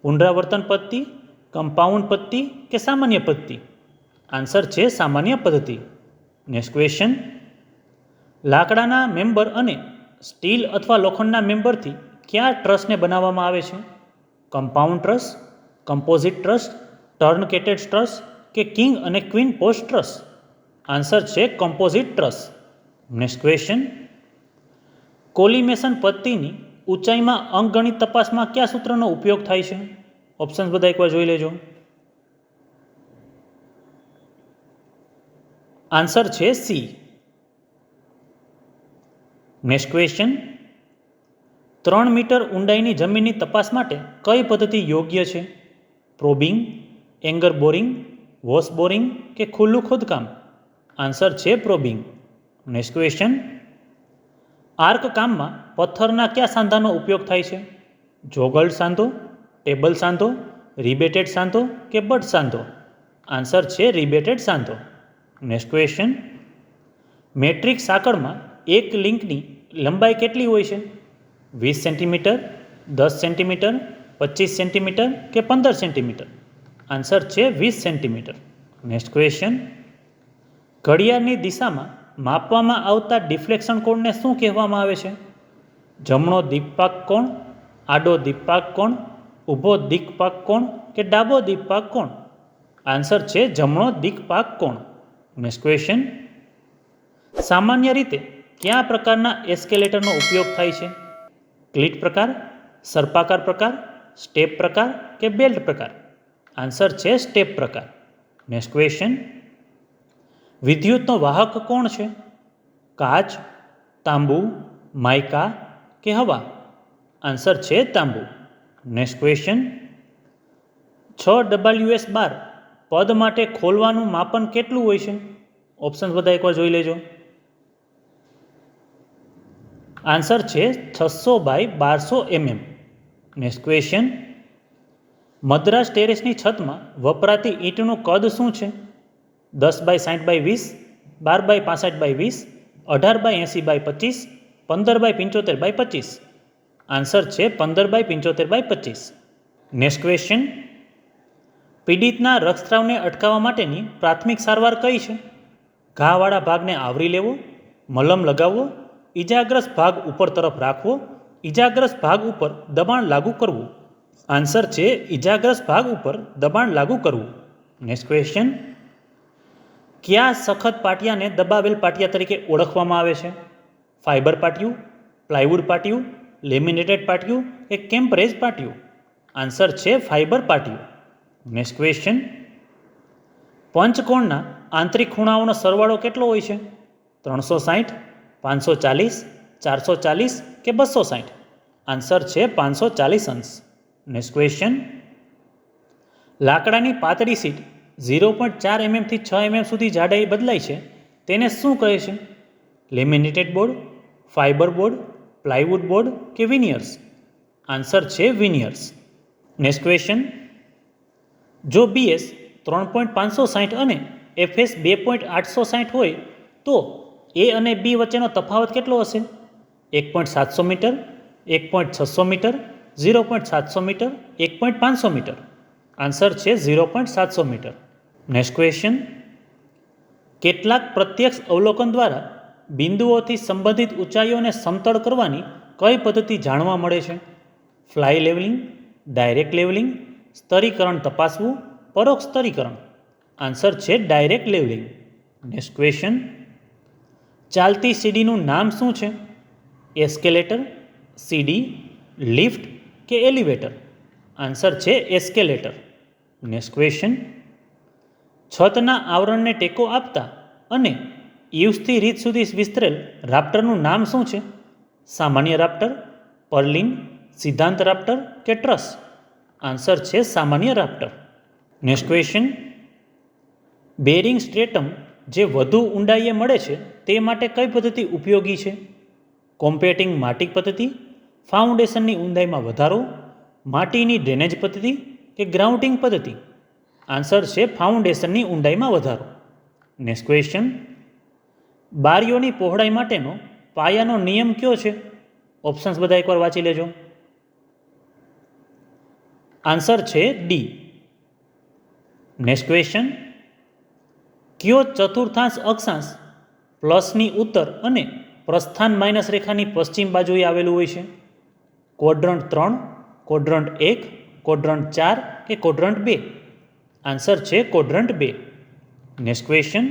પુનરાવર્તન પદ્ધતિ, કમ્પાઉન્ડ પદ્ધતિ કે સામાન્ય પદ્ધતિ? આન્સર છે સામાન્ય પદ્ધતિ. નેક્સ્ટ ક્વેશ્ચન, લાકડાના મેમ્બર અને સ્ટીલ અથવા લોખંડના મેમ્બરથી કયા ટ્રસને બનાવવામાં આવે છે? Compound truss, composite truss, truncated truss કે કિંગ અને ક્વીન પોસ્ટ ટ્રસ? આન્સર છે composite truss. Next question, collimation પદ્ધતિની ઊંચાઈમાં અંકગણિત તપાસમાં કયા સૂત્રનો ઉપયોગ થાય છે? ઓપ્શન્સ બધા એકવાર જોઈ લેજો. આન્સર છે સી. નેક્સ્ટ ક્વેશ્ચન, 3 મીટર ઊંડાઈની જમીનની તપાસ માટે કઈ પદ્ધતિ યોગ્ય છે? પ્રોબિંગ, એંગર બોરિંગ, વોશ બોરિંગ કે ખુલ્લું ખોદકામ? આન્સર છે પ્રોબિંગ. નેક્સ્ટ ક્વેશ્ચન, આર્ક કામમાં પથ્થરના કયા સાંધાનો ઉપયોગ થાય છે? જોગલ્ડ સાંધો, ટેબલ સાંધો, રિબેટેડ સાંધો કે બટ સાંધો? આન્સર છે રિબેટેડ સાંધો. નેક્સ્ટ ક્વેશ્ચન, મેટ્રિક સાંકળમાં એક લિંકની લંબાઈ કેટલી હોય છે? 20 સેન્ટીમીટર, 10 સેન્ટીમીટર, 25 સેન્ટીમીટર કે 15 સેન્ટીમીટર? આન્સર છે 20 સેન્ટીમીટર. નેક્સ્ટ ક્વેશ્ચન, ઘડિયાળની દિશામાં માપવામાં આવતા ડિફ્લેક્શન કોણને શું કહેવામાં આવે છે? જમણો દીપપાક કોણ, આડો દીપપાક કોણ, ઊભો દીપપાક કોણ કે ડાબો દીપપાક કોણ? આન્સર છે જમણો દીપપાક કોણ. નેક્સ્ટ ક્વેશ્ચન, સામાન્ય રીતે કયા પ્રકારના એસ્કેલેટરનો ઉપયોગ થાય છે? ક્લિટ પ્રકાર, સર્પાકાર પ્રકાર, સ્ટેપ પ્રકાર કે બેલ્ટ પ્રકાર? આન્સર છે સ્ટેપ પ્રકાર. નેક્સ્ટ ક્વેશ્ચન, વિદ્યુતનો વાહક કોણ છે? કાચ, તાંબુ, માઇકા કે હવા? આન્સર છે તાંબુ. નેક્સ્ટ ક્વેશ્ચન, 6WS બાર પદ માટે ખોલવાનું માપન કેટલું હોય છે? ઓપ્શન બધા એકવાર જોઈ લેજો. આન્સર છે 600/1200 mm. નેક્સ્ટ ક્વેશ્ચન, મદ્રાસ ટેરેસની છતમાં વપરાતી ઈંટનું કદ શું છે? 10/60/20, 12/65/20, 18/80/25, 15/75/25? આન્સર છે 15/75/25. નેક્સ્ટ ક્વેશ્ચન, પીડિતના રક્તસ્રાવને અટકાવવા માટેની પ્રાથમિક સારવાર કઈ છે? ઘાવાળા ભાગને આવરી લેવો, મલમ લગાવવો, ઇજાગ્રસ્ત ભાગ ઉપર તરફ રાખવો, ઇજાગ્રસ્ત ભાગ ઉપર દબાણ લાગુ કરવું. આન્સર છે ઇજાગ્રસ્ત ભાગ ઉપર દબાણ લાગુ કરવું. નેક્સ્ટ ક્વેશ્ચન, કયા સખત પાટિયાને દબાવેલ પાટિયા તરીકે ઓળખવામાં આવે છે? ફાઇબર પાટિયું, પ્લાયવુડ પાટિયું, લેમિનેટેડ પાટિયું કે કેમ્પરેજ પાટિયું? આન્સર છે ફાઇબર પાટિયું. નેક્સ્ટ ક્વેશ્ચન, પંચકોણના આંતરિક ખૂણાઓનો સરવાળો કેટલો હોય છે? 360, 540, 440 કે 260? આન્સર છે 540 અંશ. નેક્સ્ટ ક્વેશ્ચન, લાકડાની પાતળી સીટ 0.4 mm થી 6 mm સુધી જાડાઈ બદલાય છે, તેને શું કહે છે? Laminated board, fibre board, plywood board કે વિનિયર્સ? આન્સર છે વિનિયર્સ. નેક્સ્ટ ક્વેશ્ચન, જો BS 3.560 અને FS 2.860 હોય તો A અને B વચ્ચેનો તફાવત કેટલો હશે? 1.700 metre, 1.600 metre, 0.700 metre, 1.500 metre? Answer છે 0.700 મીટર. નેક્સ્ટ ક્વેશ્ચન, કેટલાક પ્રત્યક્ષ અવલોકન દ્વારા બિંદુઓથી સંબંધિત ઊંચાઈઓને સમતળ કરવાની કઈ પદ્ધતિ જાણવા મળે છે? ફ્લાય લેવલિંગ, ડાયરેક્ટ લેવલિંગ, સ્તરીકરણ તપાસવું, પરોક્ષ સ્તરીકરણ? આન્સર છે ડાયરેક્ટ લેવલિંગ. નેક્સ્ટ ક્વેશ્ચન, ચાલતી સીડીનું નામ શું છે? એસ્કેલેટર, સીડી, લિફ્ટ કે એલિવેટર? આન્સર છે એસ્કેલેટર. નેક્સ્ટ ક્વેશ્ચન, છતના આવરણને ટેકો આપતા અને ઇવ્સથી રીત સુધી વિસ્તરેલ રાપ્ટરનું નામ શું છે? સામાન્ય રાપ્ટર, પર્લિન, સિદ્ધાંત રાપ્ટર કે ટ્રસ? આન્સર છે સામાન્ય raptor. Next question, bearing stratum જે વધુ ઊંડાઈએ મળે છે તે માટે કઈ પદ્ધતિ ઉપયોગી છે? કોમ્પેટિંગ માટી પદ્ધતિ, ફાઉન્ડેશનની ઊંડાઈમાં વધારો, માટીની ડ્રેનેજ પદ્ધતિ કે ગ્રાઉન્ડિંગ પદ્ધતિ? આન્સર છે ફાઉન્ડેશનની ઊંડાઈમાં વધારો. નેક્સ્ટ ક્વેશ્ચન, બારીઓની પહોળાઈ માટેનો પાયાનો નિયમ કયો છે? ઓપ્શન્સ બધા એકવાર વાંચી લેજો. આન્સર છે ડી. નેક્સ્ટ ક્વેશ્ચન, કયો ચતુર્થાંશ અક્ષાંશ પ્લસની ઉત્તર અને પ્રસ્થાન માઇનસ રેખાની પશ્ચિમ બાજુએ આવેલું હોય છે? ક્વોડ્રન્ટ 3, ક્વોડ્રન્ટ 1, ક્વોડ્રન્ટ 4 કે ક્વોડ્રન્ટ 2? આન્સર છે ક્વોડ્રન્ટ 2. નેક્સ્ટ ક્વેશ્ચન,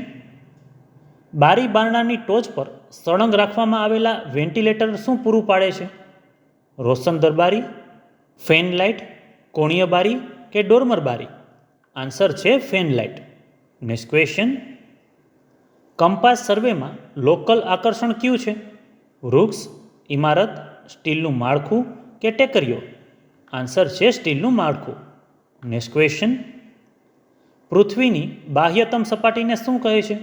બારી બારણાની ટોચ પર સળંગ રાખવામાં આવેલા વેન્ટિલેટર શું પૂરું પાડે છે? રોશન દરબારી, ફેન લાઇટ, કોણીય બારી કે ડોર્મર બારી? આન્સર છે fan light. Next question, compass સર્વેમાં લોકલ આકર્ષણ કયું છે? વૃક્ષ, ઇમારત, સ્ટીલનું માળખું કે ટેકરીઓ? આન્સર છે સ્ટીલનું માળખું. નેક્સ્ટ ક્વેશ્ચન, પૃથ્વીની બાહ્યતમ સપાટીને શું કહે છે?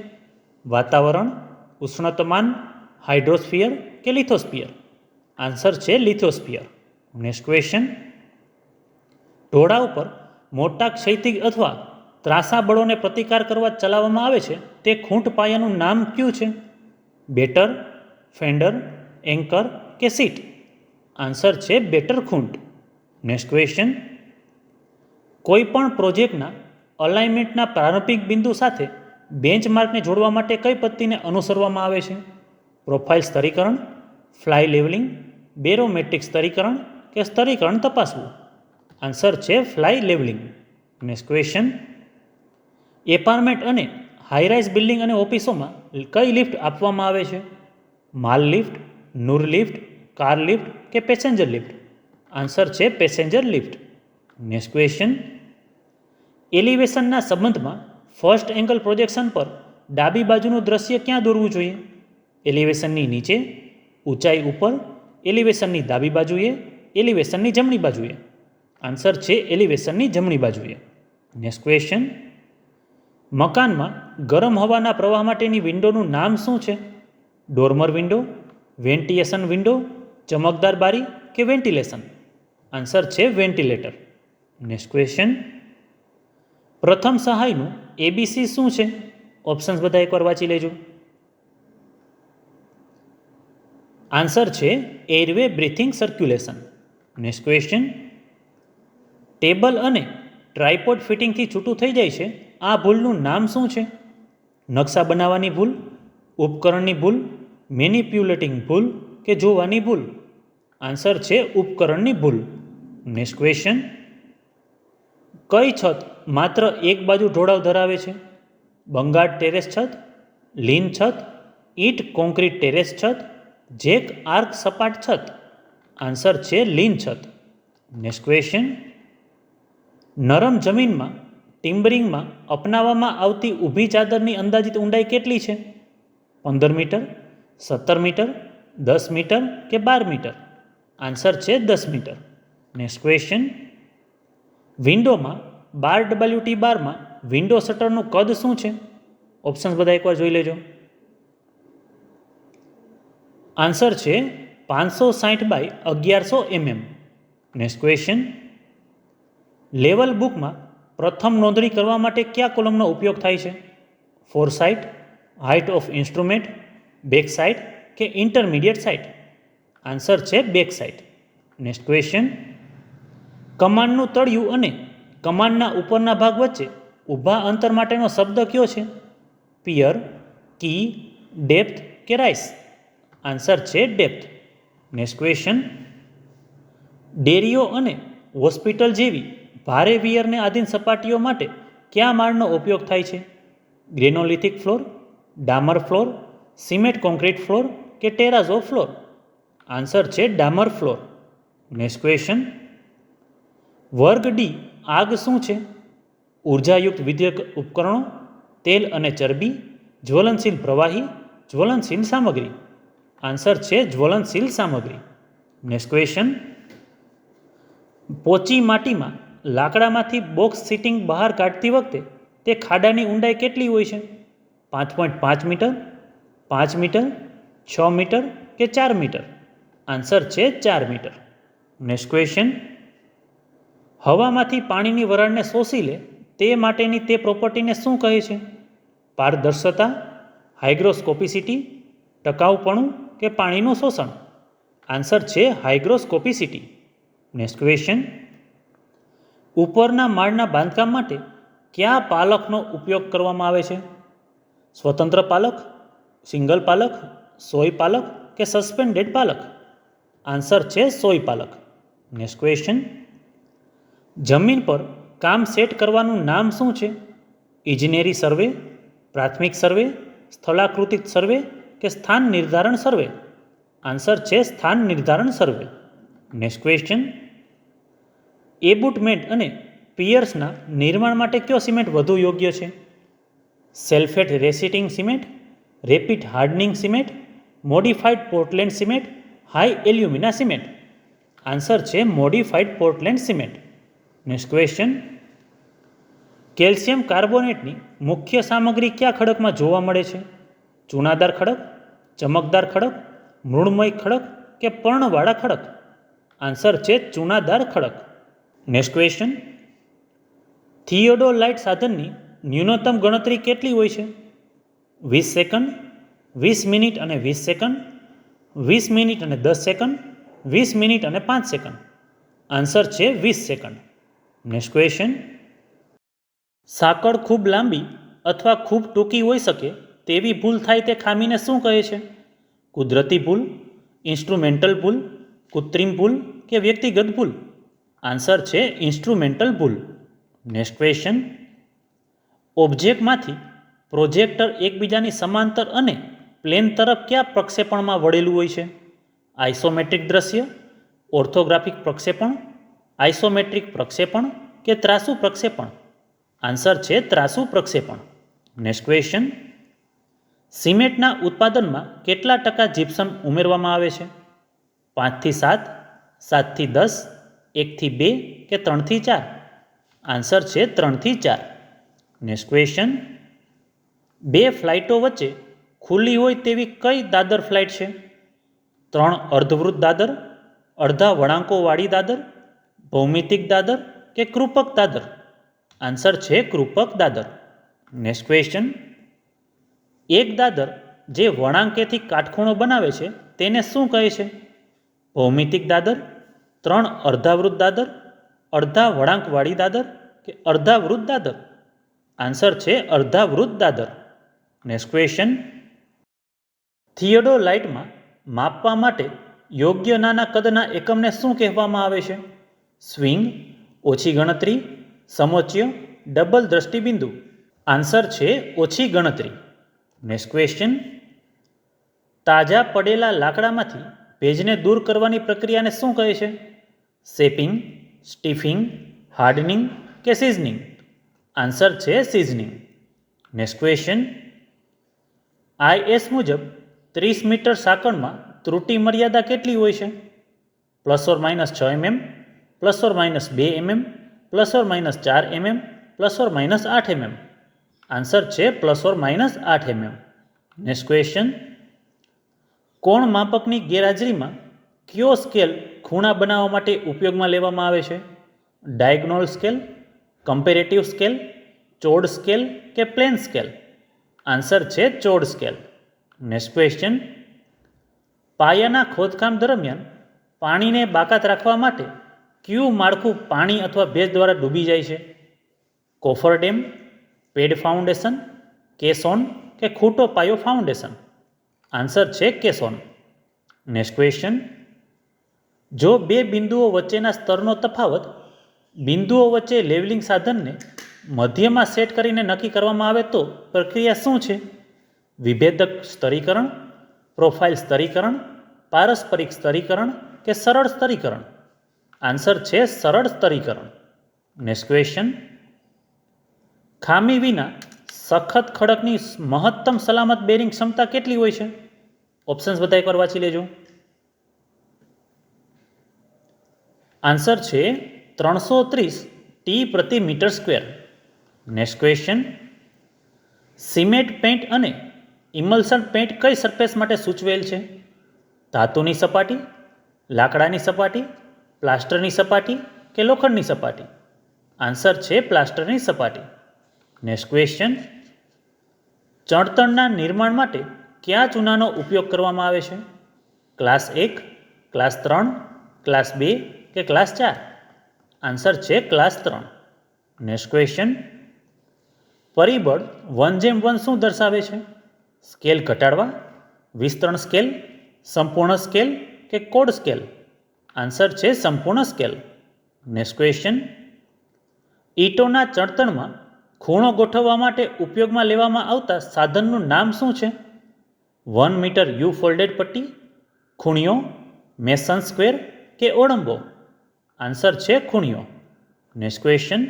વાતાવરણ, ઉષ્ણતામાન, હાઇડ્રોસ્ફિયર કે લિથોસ્ફિયર? આન્સર છે લિથોસ્ફિયર. નેક્સ્ટ ક્વેશ્ચન, ઢોળા ઉપર મોટા ક્ષૈતિજ અથવા ત્રાંસા બળોને પ્રતિકાર કરવા ચલાવવામાં આવે છે તે ખૂંટ પાયાનું નામ કયું છે? બેટર, ફેન્ડર, એન્કર કે સીટ? આન્સર છે બેટર ખૂંટ. નેક્સ્ટ ક્વેશ્ચન, કોઈ પણ પ્રોજેક્ટના અલાઇનમેન્ટના પ્રારંભિક બિંદુ સાથે બેન્ચમાર્કને જોડવા માટે કઈ પદ્ધતિને અનુસરવામાં આવે છે? પ્રોફાઇલ સ્તરીકરણ, ફ્લાય લેવલિંગ, બેરોમેટ્રિક સ્તરીકરણ કે સ્તરીકરણ તપાસવું? આન્સર છે fly levelling. Next question, apartment અને હાઈરાઇઝ બિલ્ડિંગ અને ઓફિસોમાં કઈ લિફ્ટ આપવામાં આવે છે? માલ લિફ્ટ, નૂર લિફ્ટ, કાર લિફ્ટ કે પેસેન્જર લિફ્ટ? આન્સર છે પેસેન્જર લિફ્ટ. નેક્સ્ટ ક્વેશ્ચન, એલિવેશનના સંબંધમાં ફર્સ્ટ એંગલ પ્રોજેક્શન પર ડાબી બાજુનું દ્રશ્ય ક્યાં દોરવું જોઈએ? એલિવેશનની નીચે, ઊંચાઈ ઉપર, એલિવેશનની ડાબી બાજુએ, એલિવેશનની જમણી બાજુએ? આન્સર છે એલિવેશનની જમણી બાજુએ. નેક્સ્ટ ક્વેશ્ચન, મકાનમાં ગરમ હવાના પ્રવાહ માટેની વિન્ડોનું નામ શું છે? ડોર્મર વિન્ડો, વેન્ટિલેશન વિન્ડો, ચમકદાર બારી કે વેન્ટિલેશન? આન્સર છે વેન્ટિલેટર. નેક્સ્ટ ક્વેશ્ચન, પ્રથમ સહાયનું ABC શું છે? ઓપ્શન્સ બધા એકવાર વાંચી લેજો. આન્સર છે airway breathing circulation. Next question, table અને ટ્રાયપોડ ફિટિંગથી છૂટું થઈ જાય છે, આ ભૂલનું નામ શું છે? નકશા બનાવવાની ભૂલ, ઉપકરણની ભૂલ, મેનિપ્યુલેટિંગ ભૂલ કે જોવાની ભૂલ? આન્સર છે ઉપકરણની ભૂલ. Next question. કઈ છત માત્ર એક બાજુ ઢોળાવ ધરાવે છે? બંગાળ ટેરેસ છત, લીન છત, ઈંટ કોન્ક્રીટ ટેરેસ છત, જેક આર્ક સપાટ છત? આન્સર છે લીન છત. Next question. નરમ જમીનમાં ટિમ્બરિંગમાં અપનાવવામાં આવતી ઊભી ચાદરની અંદાજિત ઊંડાઈ કેટલી છે? 15 મીટર, 17 મીટર, 10 મીટર કે 12 મીટર? આન્સર છે 10 મીટર. Next question. વિન્ડોમાં WT બારમાં વિન્ડો શટરનું કદ શું છે? ઓપ્શન્સ બધા એકવાર જોઈ લેજો. આન્સર છે 560 by 1100 mm. Next question. Level બુકમાં પ્રથમ નોંધણી કરવા માટે કયા કોલમનો ઉપયોગ થાય છે? Foresight, height of instrument, back sight કે ઇન્ટરમીડિયેટ સાઇટ? આન્સર છે બેક સાઇડ. Next question. કમાનનું તળિયું અને કમાનના ઉપરના ભાગ વચ્ચે ઊભા અંતર માટેનો શબ્દ કયો છે? પિયર, કી, ડેપ્થ કે રાઇસ? આન્સર છે ડેપ્થ. Next question. ડેરીઓ અને હોસ્પિટલ જેવી ભારે વિયરને આધીન સપાટીઓ માટે કયા માળનો ઉપયોગ થાય છે? ગ્રેનોલિથિક ફ્લોર, ડામર ફ્લોર, સિમેન્ટ કોન્ક્રીટ ફ્લોર કે ટેરાઝો ફ્લોર? આન્સર છે ડામર ફ્લોર. Next question. વર્ગ ડી આગ શું છે? ઉર્જાયુક્ત વિદ્યુત ઉપકરણો, તેલ અને ચરબી, જ્વલનશીલ પ્રવાહી, જ્વલનશીલ સામગ્રી? આન્સર છે જ્વલનશીલ સામગ્રી. Next question. પોચી માટીમાં લાકડામાંથી બોક્સ સીટિંગ બહાર કાઢતી વખતે તે ખાડાની ઊંડાઈ કેટલી હોય છે? 5.5 મીટર, 5 મીટર, 6 મીટર કે 4 મીટર? આન્સર છે 4 મીટર. Next question. હવામાંથી પાણીની વરાળને શોષી લે તે માટેની તે પ્રોપર્ટીને શું કહે છે? પારદર્શકતા, હાઇગ્રોસ્કોપિસિટી, ટકાઉપણું કે પાણીનું શોષણ? આન્સર છે હાઇગ્રોસ્કોપિસિટી. Next question. ઉપરના માળના બાંધકામ માટે કયા પાલખનો ઉપયોગ કરવામાં આવે છે? સ્વતંત્ર પાલખ, સિંગલ પાલખ, સોય પાલખ કે સસ્પેન્ડેડ પાલખ? આન્સર છે સોય પાલખ. Next question. જમીન પર કામ સેટ કરવાનું નામ શું છે? ઇજનેરી સર્વે, પ્રાથમિક સર્વે, સ્થળાકૃતિક સર્વે કે સ્થાન નિર્ધારણ સર્વે? આન્સર છે સ્થાન નિર્ધારણ સર્વે. Next question. એબુટમેન્ટ અને પિયર્સના નિર્માણ માટે કયો સિમેન્ટ વધુ યોગ્ય છે? Sulphate resisting cement, rapid hardening cement, modified Portland cement, high alumina cement? Answer છે modified Portland cement. Next question. Calcium કાર્બોનેટની મુખ્ય સામગ્રી કયા ખડકમાં જોવા મળે છે? ચૂનાદાર ખડક, ચમકદાર ખડક, મૃણમય ખડક કે પર્ણવાળા ખડક? આન્સર છે ચૂનાદાર ખડક. Next question. થિયોડોલાઇટ સાધનની ન્યૂનતમ ગણતરી કેટલી હોય છે? 20 સેકન્ડ, 20 મિનિટ અને 20 સેકન્ડ, 20 મિનિટ અને 10 સેકન્ડ, 20 મિનિટ અને 5 સેકન્ડ? આન્સર છે 20 સેકન્ડ. Next question. સાંકળ ખૂબ લાંબી અથવા ખૂબ ટૂંકી હોઈ શકે તેવી ભૂલ થાય તે ખામીને શું કહે છે? કુદરતી ભૂલ, ઇન્સ્ટ્રુમેન્ટલ ભૂલ, કૃત્રિમ ભૂલ કે વ્યક્તિગત ભૂલ? આન્સર છે ઇન્સ્ટ્રુમેન્ટલ ભૂલ. Next question. ઓબ્જેક્ટમાંથી પ્રોજેક્ટર એકબીજાની સમાંતર અને પ્લેન તરફ કયા પ્રક્ષેપણમાં વળેલું હોય છે? આઇસોમેટ્રિક દ્રશ્ય, ઓર્થોગ્રાફિક પ્રક્ષેપણ, આઇસોમેટ્રિક પ્રક્ષેપણ કે ત્રાસુ પ્રક્ષેપણ? આન્સર છે ત્રાસુ પ્રક્ષેપણ. Next question. સિમેન્ટના ઉત્પાદનમાં કેટલા ટકા જીપ્સમ ઉમેરવામાં આવે છે? 5 થી 7, 7 થી 10, 1 થી 2 કે 3 થી 4? આન્સર છે 3 થી 4. Next question. બે ફ્લાઇટો વચ્ચે ખુલ્લી હોય તેવી કઈ દાદર ફ્લાઇટ છે? 3 અર્ધવૃત્ત દાદર, અડધા વળાંકોવાળી દાદર, ભૌમિતિક દાદર કે કૃપક દાદર? આન્સર છે કૃપક દાદર. Next question. એક દાદર જે વળાંકેથી કાટખૂણો બનાવે છે તેને શું કહે છે? ભૌમિતિક દાદર, 3 અર્ધાવૃત્ત દાદર, અડધા વળાંકવાળી દાદર કે અર્ધાવૃત દાદર? આન્સર છે અર્ધાવૃત દાદર. Next question. થિયોડોલાઇટમાં માપવા માટે યોગ્ય નાના કદના એકમને શું કહેવામાં આવે છે? સ્વિંગ, ઓછી ગણતરી, સમોચ્ય, ડબલ દ્રષ્ટિબિંદુ? આન્સર છે ઓછી ગણતરી. Next question. તાજા પડેલા લાકડામાંથી ભેજને દૂર કરવાની પ્રક્રિયાને શું કહે છે? શેપિંગ, સ્ટીફિંગ, હાર્ડનિંગ કે સિઝનિંગ? આન્સર છે સિઝનિંગ. Next question. IS મુજબ 30 મીટર સાંકળમાં ત્રુટિ મર્યાદા કેટલી હોય છે? ±6 mm, ±2 mm, ±4 mm, ±8 mm? Answer છે ±8 mm. Next question. કોણ માપકની ગેરહાજરીમાં કયો સ્કેલ ખૂણા બનાવવા માટે ઉપયોગમાં લેવામાં આવે છે? Diagonal scale, comparative scale, chord scale કે પ્લેન સ્કેલ? આન્સર છે ચોડ સ્કેલ. Next question. પાયાના ખોદકામ દરમિયાન પાણીને બાકાત રાખવા માટે કયું માળખું પાણી અથવા ભેજ દ્વારા ડૂબી જાય છે? કોફરડેમ, પેડ ફાઉન્ડેશન, કેસોન કે ખૂટો પાયો ફાઉન્ડેશન? આન્સર છે કેસોન. Next question. જો બે બિંદુઓ વચ્ચેના સ્તરનો તફાવત બિંદુઓ વચ્ચે લેવલિંગ સાધનને મધ્યમાં સેટ કરીને નક્કી કરવામાં આવે તો પ્રક્રિયા શું છે? વિભેદક સ્તરીકરણ, પ્રોફાઇલ સ્તરીકરણ, પારસ્પરિક સ્તરીકરણ કે સરળ સ્તરીકરણ? આન્સર છે સરળ સ્તરીકરણ. Next question. ખામી વિના સખત ખડકની મહત્તમ સલામત બેરિંગ ક્ષમતા કેટલી હોય છે? ઓપ્શન્સ બધા એકવાર વાંચી લેજો. આન્સર છે 330 T/મીટર². Next question. સિમેન્ટ પેઇન્ટ અને ઇમલ્સન પેઇન્ટ કઈ સરફેસ માટે સૂચવેલ છે? ધાતુની સપાટી, લાકડાની સપાટી, પ્લાસ્ટરની સપાટી કે લોખંડની સપાટી? આન્સર છે પ્લાસ્ટરની સપાટી. Next question. ચણતરના નિર્માણ માટે કયા ચૂનાનો ઉપયોગ કરવામાં આવે છે? ક્લાસ 1, ક્લાસ 3, ક્લાસ 2 કે ક્લાસ 4? આન્સર છે ક્લાસ 3. Next question. પરિબળ 1:1 શું દર્શાવે છે? સ્કેલ ઘટાડવા, વિસ્તરણ સ્કેલ, સંપૂર્ણ સ્કેલ કે કોડ સ્કેલ? આન્સર છે સંપૂર્ણ સ્કેલ. Next question. ઈંટોના ચણતરમાં ખૂણો ગોઠવવા માટે ઉપયોગમાં લેવામાં આવતા સાધનનું નામ શું છે? 1 મીટર યુ ફોલ્ડેડ પટ્ટી, ખૂણિયો, મેસન સ્ક્વેર કે ઓળંબો? આન્સર છે ખૂણિયો. Next question.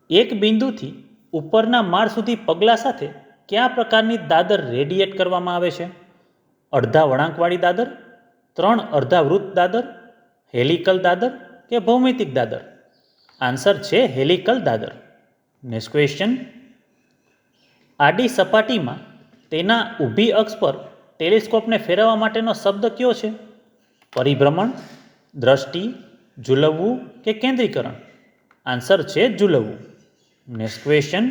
એક બિંદુથી ઉપરના માળ સુધી પગલા સાથે કયા પ્રકારની દાદર રેડિયેટ કરવામાં આવે છે? અડધા વળાંકવાળી દાદર, 3 અર્ધાવૃત દાદર, હેલિકલ દાદર કે ભૌમિતિક દાદર? આન્સર છે હેલિકલ દાદર. Next question. આડી સપાટીમાં તેના ઊભી અક્ષ પર ટેલિસ્કોપને ફેરવવા માટેનો શબ્દ કયો છે? પરિભ્રમણ, દ્રષ્ટિ, ઝૂલવવું કે કેન્દ્રીકરણ? આન્સર છે ઝૂલવવું. Next question.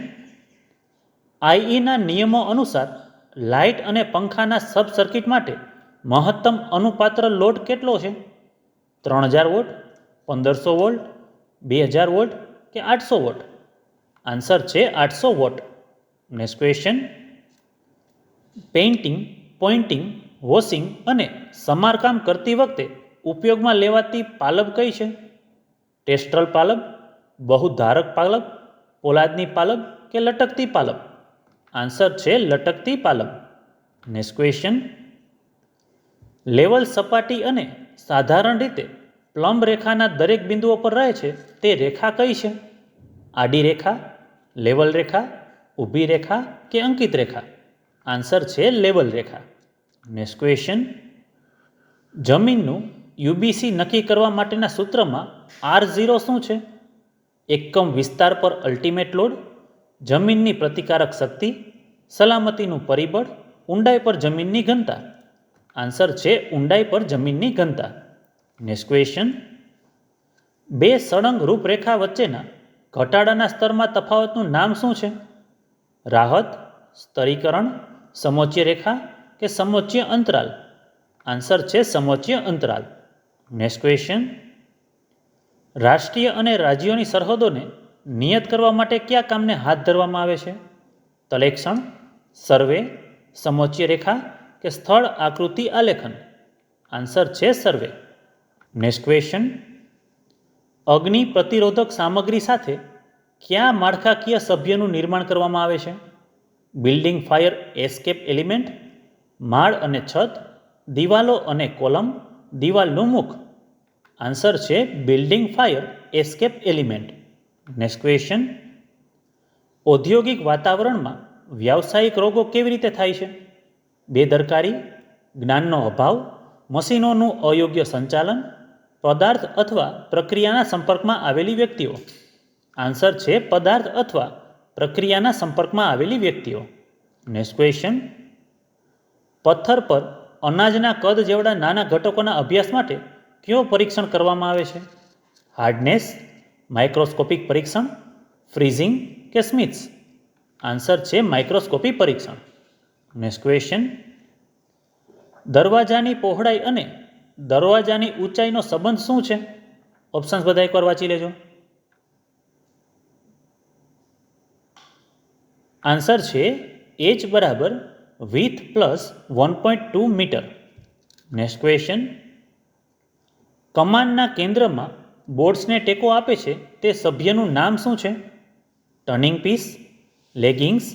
IE ના નિયમો અનુસાર લાઇટ અને પંખાના સબ સર્કિટ માટે મહત્તમ અનુપાત્ર લોડ કેટલો છે? 3000 વોટ, 1500 વોલ્ટ, 2000 વોટ કે 800 વોટ? આન્સર છે 800 watt. Next question. Painting, pointing, washing અને સમારકામ કરતી વખતે ઉપયોગમાં લેવાતી પાલબ કઈ છે? ટેસ્ટ્રલ પાલબ, બહુધારક પાલબ, પોલાદની પાલબ કે લટકતી પાલબ? આન્સર છે લટકતી પાલબ. Next question. લેવલ સપાટી અને સાધારણ રીતે પ્લમ્બ રેખાના દરેક બિંદુઓ પર રહે છે તે રેખા કઈ છે? આડી રેખા, લેવલ રેખા, ઊભી રેખા કે અંકિત રેખા? આન્સર છે લેવલ રેખા. Next question. જમીનનું UBC નક્કી કરવા માટેના સૂત્રમાં R0 શું છે? એકમ વિસ્તાર પર અલ્ટિમેટ લોડ, જમીનની પ્રતિકારક શક્તિ, સલામતીનું પરિબળ, ઊંડાઈ પર જમીનની ઘનતા? આન્સર છે ઊંડાઈ પર જમીનની ઘનતા. Next question. બે સળંગ રૂપરેખા વચ્ચેના ઘટાડાના સ્તરમાં તફાવતનું નામ શું છે? રાહત, સ્તરીકરણ, સમોચ્ય રેખા કે સમોચ્ય અંતરાલ? આન્સર છે સમોચ્ય અંતરાલ. Next question. રાષ્ટ્રીય અને રાજ્યોની સરહદોને નિયત કરવા માટે કયા કામને હાથ ધરવામાં આવે છે? તલેક્ષણ, સર્વે, સમોચ્ચ રેખા કે સ્થળ આકૃતિ આલેખન? આન્સર છે સર્વે. Next question. અગ્નિ પ્રતિરોધક સામગ્રી સાથે કયા માળખાકીય સભ્યનું નિર્માણ કરવામાં આવે છે? બિલ્ડિંગ ફાયર એસ્કેપ એલિમેન્ટ, માળ અને છત, દિવાલો અને કોલમ, દિવાલનું મુખ? આન્સર છે building fire escape element. Next question. ઔદ્યોગિક વાતાવરણમાં વ્યાવસાયિક રોગો કેવી રીતે થાય છે? બેદરકારી, જ્ઞાનનો અભાવ, મશીનોનું અયોગ્ય સંચાલન, પદાર્થ અથવા પ્રક્રિયાના સંપર્કમાં આવેલી વ્યક્તિઓ? આન્સર છે પદાર્થ અથવા પ્રક્રિયાના સંપર્કમાં આવેલી વ્યક્તિઓ. Next question. પથ્થર પર અનાજના કદ જેવડા નાના ઘટકોના અભ્યાસ માટે કયો પરીક્ષણ કરવામાં આવે છે? હાર્ડનેસ, માઇક્રોસ્કોપિક પરીક્ષણ, ફ્રીઝિંગ કે સ્મિથ્સ? આન્સર છે માઇક્રોસ્કોપી પરીક્ષણ. Next question. દરવાજાની પહોળાઈ અને દરવાજાની ઊંચાઈનો સંબંધ શું છે? ઓપ્શન્સ બધા એકવાર વાંચી લેજો. આન્સર છે h બરાબર with plus 1.2 metre. Next question. કમાનના કેન્દ્રમાં બોર્ડ્સને ટેકો આપે છે તે સભ્યનું નામ શું છે? ટર્નિંગ પીસ, લેગિંગ્સ,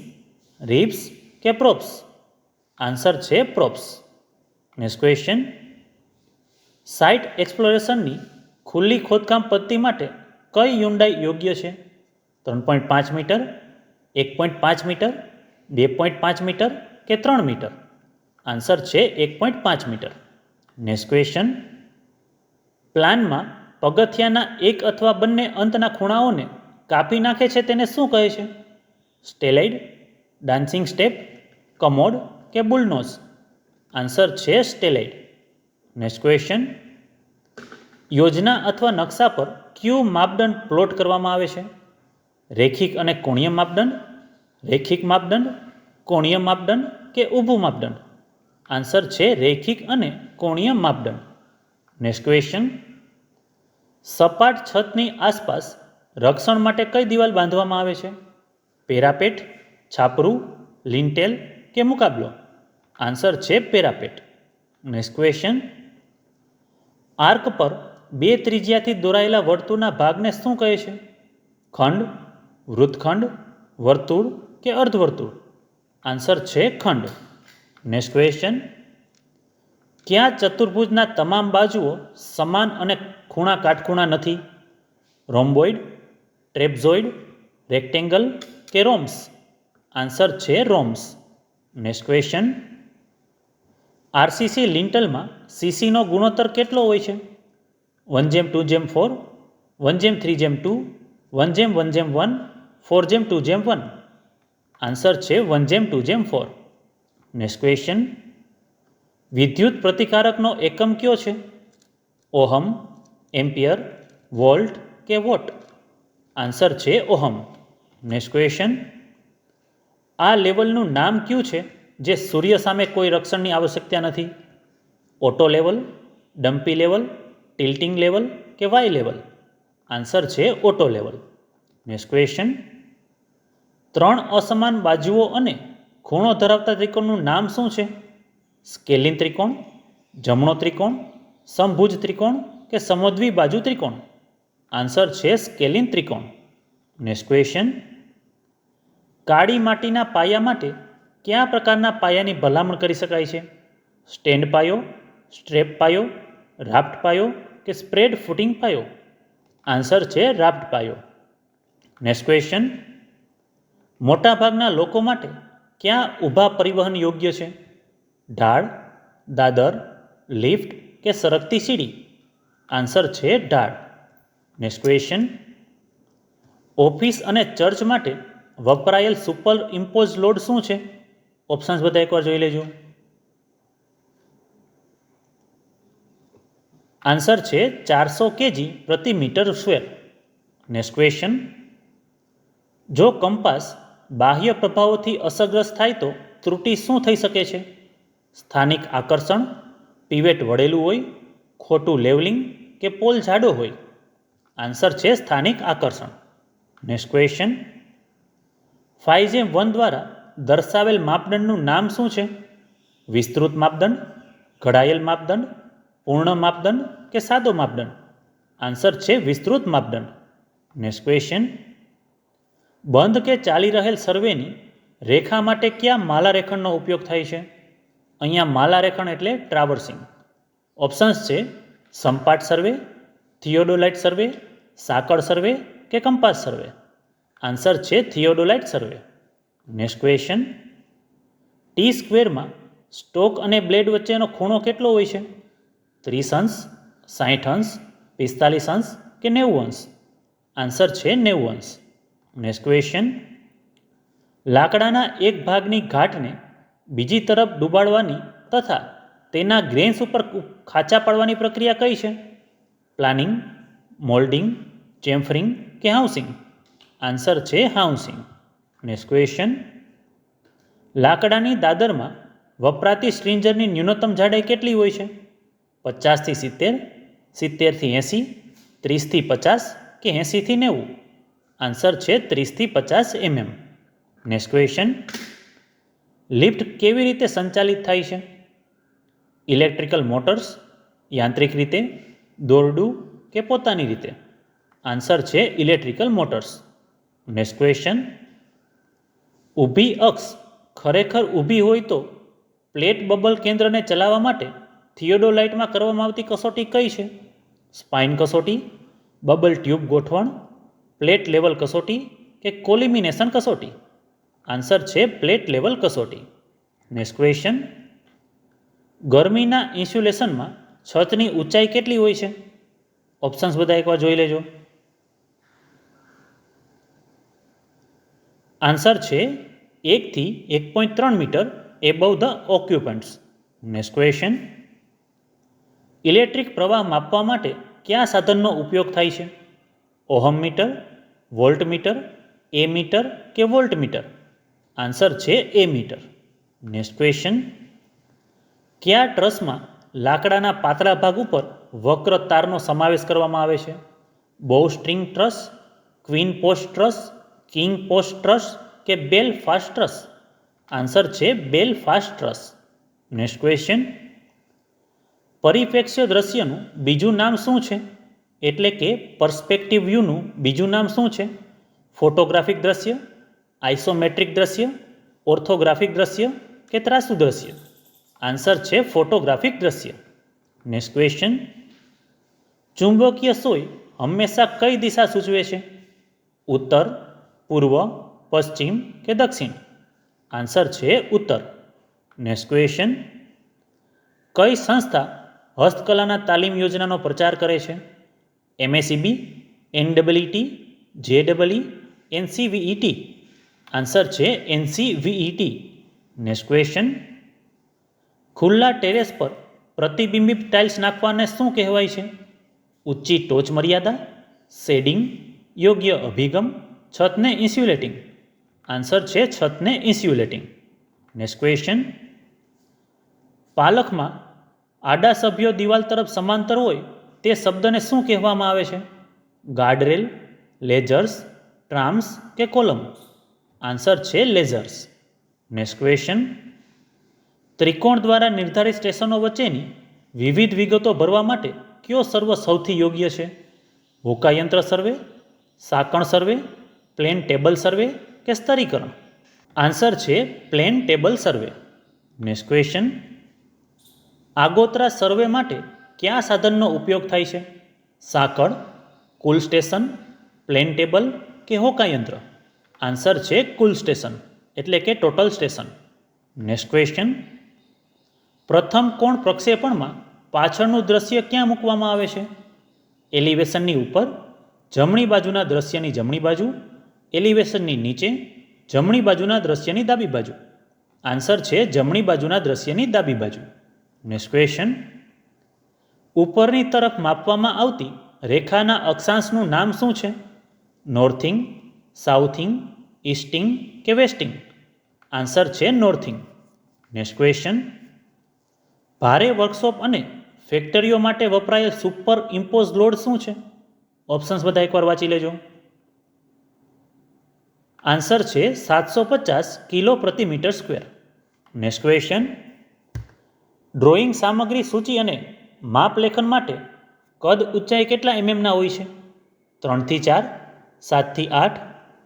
રિબ્સ કે પ્રોપ્સ? આન્સર છે પ્રોપ્સ. Next question. સાઇટ એક્સપ્લોરેશનની ખુલ્લી ખોદકામ પદ્ધતિ માટે કઈ યુન્ડાઈ યોગ્ય છે? 3.5 મીટર, 1.5 મીટર, 2.5 મીટર કે 3 મીટર? આન્સર છે 1.5 મીટર. Next question. પ્લાનમાં પગથિયાના એક અથવા બંને અંતના ખૂણાઓને કાપી નાખે છે તેને શું કહે છે? સ્ટેલાઇડ, ડાન્સિંગ સ્ટેપ, કમોડ કે બુલનોઝ? આન્સર છે સ્ટેલાઇડ. Next question. યોજના અથવા નકશા પર કયું માપદંડ પ્લોટ કરવામાં આવે છે? રેખિક અને કોણીય માપદંડ, રેખિક માપદંડ, કોણીય માપદંડ કે ઊભું માપદંડ? આન્સર છે રેખિક અને કોણીય માપદંડ. Next question. સપાટ છતની આસપાસ રક્ષણ માટે કઈ દિવાલ બાંધવામાં આવે છે? પેરાપેટ, છાપરું, લિન્ટેલ કે મુકાબલો? આન્સર છે પેરાપેટ. Next question. આર્ક પર બે ત્રિજ્યાથી દોરાયેલા વર્તુળના ભાગને શું કહે છે? ખંડ, વૃત્તખંડ, વર્તુળ કે અર્ધવર્તુળ? આન્સર છે ખંડ. Next question. ક્યાં ચતુર્ભુજના તમામ બાજુઓ સમાન અને ખૂણા કાટખૂણા નથી? રોમ્બોઇડ, ટ્રેપઝોઇડ, રેક્ટેંગલ કે રોમ્સ? આન્સર છે રોમ્સ. Next question. આરસીસી લિન્ટલમાં સીસીનો ગુણોત્તર કેટલો હોય છે? 1:2:4, 1:3:2, 1:1:1, 4:2:1? આન્સર છે 1:2:4. Next question. વિદ્યુત પ્રતિકારકનો એકમ કયો છે? ઓહમ, એમ્પિયર, વોલ્ટ કે વોટ? આન્સર છે ઓહમ. Next question. આ લેવલનું નામ કયું છે જે સૂર્ય સામે કોઈ રક્ષણની આવશ્યકતા નથી? Auto level, dumpy level, ટિલ્ટિંગ level કે વાય લેવલ? આન્સર છે ઓટો લેવલ. Next question. 3 અસમાન બાજુઓ અને ખૂણો ધરાવતા ત્રિકોણનું નામ શું છે? સ્કેલિન ત્રિકોણ, જમણો ત્રિકોણ, સમભુજ ત્રિકોણ કે સમદ્વિબાજુ ત્રિકોણ? આન્સર છે સ્કેલિન ત્રિકોણ. Next question. કાળી માટીના પાયા માટે કયા પ્રકારના પાયાની ભલામણ કરી શકાય છે? સ્ટેન્ડ પાયો, સ્ટ્રેપ પાયો, રાફ્ટ પાયો કે સ્પ્રેડ ફૂટિંગ પાયો? આન્સર છે રાફ્ટ પાયો. Next question. મોટાભાગના લોકો માટે ક્યાં ઊભા પરિવહન યોગ્ય છે? ઢાળ, દાદર, લિફ્ટ કે સરકતી સીડી? આન્સર છે ઢાળ. Next question. ઓફિસ અને ચર્ચ માટે વપરાયેલ સુપર ઇમ્પોઝ લોડ શું છે? ઓપ્શન્સ બધા એકવાર જોઈ લેજો. આન્સર છે 400 kg પ્રતિ મીટર સ્ક્વેર. Next question. જો કંપાસ બાહ્ય પ્રભાવોથી અસરગ્રસ્ત થાય તો ત્રુટિ શું થઈ શકે છે? સ્થાનિક આકર્ષણ, પીવેટ વળેલું હોય, ખોટું લેવલિંગ કે પોલ જાડો હોય? આન્સર છે સ્થાનિક આકર્ષણ. નેક્સ્ટ ક્વેશ્ચન, 5:1 દ્વારા દર્શાવેલ માપદંડનું નામ શું છે? વિસ્તૃત માપદંડ, ઘડાયેલ માપદંડ, પૂર્ણ માપદંડ કે સાદો માપદંડ? આન્સર છે વિસ્તૃત માપદંડ. નેક્સ્ટ ક્વેશ્ચન, બંધ કે ચાલી રહેલ સર્વેની રેખા માટે કયા માલારેખણનો ઉપયોગ થાય છે? અહીંયા માલારેખણ એટલે ટ્રાવર્સિંગ. ઓપ્શન્સ છે સંપાટ સર્વે, થિયોડોલાઇટ સર્વે, સાંકળ સર્વે કે કંપાસ સર્વે? આન્સર છે થિયોડોલાઇટ સર્વે. નેક્સ્ટ ક્વેશ્ચન, ટી સ્ક્વેરમાં સ્ટોક અને બ્લેડ વચ્ચેનો ખૂણો કેટલો હોય છે? 30 અંશ, 60 અંશ, 45 અંશ કે 90 અંશ? આન્સર છે 90 અંશ. નેક્સ્ટ ક્વેશ્ચન, લાકડાના એક ભાગની ઘાટને બીજી તરફ ડૂબાડવાની તથા તેના ગ્રેન્સ ઉપર ખાંચા પાડવાની પ્રક્રિયા કઈ છે? પ્લાનિંગ, મોલ્ડિંગ, ચેમ્ફરિંગ કે હાઉસિંગ? આન્સર છે હાઉસિંગ. નેક્સ્ટ ક્વેશ્ચન, લાકડાની દાદરમાં વપરાતી સ્ટ્રિંજરની ન્યૂનતમ જાડાઈ કેટલી હોય છે? 50 થી 70, 70 થી 80, 30 થી 50 કે 80 થી 90? આન્સર છે 30 થી 50 mm. નેક્સ્ટ ક્વેશ્ચન, લિફ્ટ કેવી રીતે સંચાલિત થાય છે? ઇલેક્ટ્રિકલ મોટર્સ, યાંત્રિક રીતે, દોરડું કે પોતાની રીતે? આન્સર છે ઇલેક્ટ્રિકલ મોટર્સ. નેક્સ્ટ ક્વેશ્ચન, ઊભી અક્ષ ખરેખર ઊભી હોય તો પ્લેટ બબલ કેન્દ્રને ચલાવવા માટે થિયોડોલાઇટમાં કરવામાં આવતી કસોટી કઈ છે? સ્પાઇન કસોટી, બબલ ટ્યુબ ગોઠવણ, પ્લેટ લેવલ કસોટી કે કોલિમિનેશન કસોટી? આન્સર છે પ્લેટ લેવલ કસોટી. નેક્સ્ટ ક્વેશ્ચન, ગરમીના ઇન્સ્યુલેશનમાં છતની ઊંચાઈ કેટલી હોય છે? ઓપ્શન્સ બધા એકવાર જોઈ લેજો. આન્સર છે 1 થી 1.3 metre above the occupants. Next question, electric પ્રવાહ માપવા માટે કયા સાધનનો ઉપયોગ થાય છે? Ohm meter, volt meter, ammeter કે વોલ્ટ મીટર? આન્સર છે એ મીટર. નેક્સ્ટ ક્વેશ્ચન, કયા ટ્રસમાં લાકડાના પાતળા ભાગ ઉપર વક્ર તારનો સમાવેશ કરવામાં આવે છે? બોવ string truss, queen post truss, king post truss કે બેલ ફાસ્ટ ટ્રસ? આન્સર છે બેલ ફાસ્ટ ટ્રસ. નેક્સ્ટ ક્વેશ્ચન, પરિપ્રેક્ષ્ય દ્રશ્યનું બીજું નામ શું છે? એટલે કે પર્સ્પેક્ટિવ વ્યૂનું બીજું નામ શું છે? ફોટોગ્રાફિક દ્રશ્ય, આઇસોમેટ્રિક દ્રશ્ય, ઓર્થોગ્રાફિક દ્રશ્ય કે ત્રાસુ દ્રશ્ય? આન્સર છે ફોટોગ્રાફિક દ્રશ્ય. નેક્સ્ટ ક્વેશ્ચન, ચુંબકીય સોય હંમેશા કઈ દિશા સૂચવે છે? ઉત્તર, પૂર્વ, પશ્ચિમ કે દક્ષિણ? આન્સર છે ઉત્તર. નેક્સ્ટ ક્વેશ્ચન, કઈ સંસ્થા હસ્તકલાના તાલીમ યોજનાનો પ્રચાર કરે છે? MACB, NEET, JEE, NCVET? Answer છે NCVET. નેક્સ્ટ ક્વેશ્ચન, ખુલ્લા ટેરેસ પર પ્રતિબિંબિત ટાઇલ્સ નાખવાને શું કહેવાય છે? ઊંચી ટોચ મર્યાદા, શેડિંગ, યોગ્ય અભિગમ, છતને ઇન્સ્યુલેટિંગ? આન્સર છે છતને ઇન્સ્યુલેટિંગ. નેક્સ્ટ ક્વેશ્ચન, પાલખમાં આડા સભ્યો દિવાલ તરફ સમાંતર હોય તે શબ્દને શું કહેવામાં આવે છે? ગાર્ડરેલ, લેજર્સ, ટ્રામ્સ કે કોલમ? આન્સર છે લેઝર્સ. નેક્સ્ટ ક્વેશ્ચન, ત્રિકોણ દ્વારા નિર્ધારિત સ્ટેશનો વચ્ચેની વિવિધ વિગતો ભરવા માટે કયો સર્વ સૌથી યોગ્ય છે? હોકાયંત્ર સર્વે, સાંકળ સર્વે, પ્લેન ટેબલ સર્વે કે સ્તરીકરણ? આન્સર છે પ્લેન ટેબલ સર્વે. નેક્સ્ટ ક્વેશ્ચન, આગોતરા સર્વે માટે કયા સાધનનો ઉપયોગ થાય છે? સાંકળ, કુલ સ્ટેશન, પ્લેન ટેબલ કે હોકાયંત્ર? આન્સર છે કુલ સ્ટેશન એટલે કે ટોટલ સ્ટેશન. નેક્સ્ટ ક્વેશ્ચન, પ્રથમ કોણ પ્રક્ષેપણમાં પાછળનું દ્રશ્ય ક્યાં મૂકવામાં આવે છે? એલિવેશનની ઉપર, જમણી બાજુના દ્રશ્યની જમણી બાજુ, એલિવેશનની નીચે, જમણી બાજુના દ્રશ્યની ડાબી બાજુ? આન્સર છે જમણી બાજુના દ્રશ્યની ડાબી બાજુ. નેક્સ્ટ ક્વેશ્ચન, ઉપરની તરફ માપવામાં આવતી રેખાના અક્ષાંશનું નામ શું છે? નોર્થિંગ, સાઉથિંગ, ઇસ્ટિંગ કે વેસ્ટિંગ? આન્સર છે નોર્થિંગ. નેક્સ્ટ ક્વેશ્ચન, ભારે વર્કશોપ અને ફેક્ટરીઓ માટે વપરાયેલ સુપર ઇમ્પોઝ લોડ શું છે? ઓપ્શન્સ બધા એકવાર વાંચી લેજો. આન્સર છે 750 કિલો પ્રતિ metre square. Next question, drawing સામગ્રી સૂચિ અને માપલેખન માટે કદ ઊંચાઈ કેટલા એમએમના હોય છે? 3 થી 4, 7 થી 8,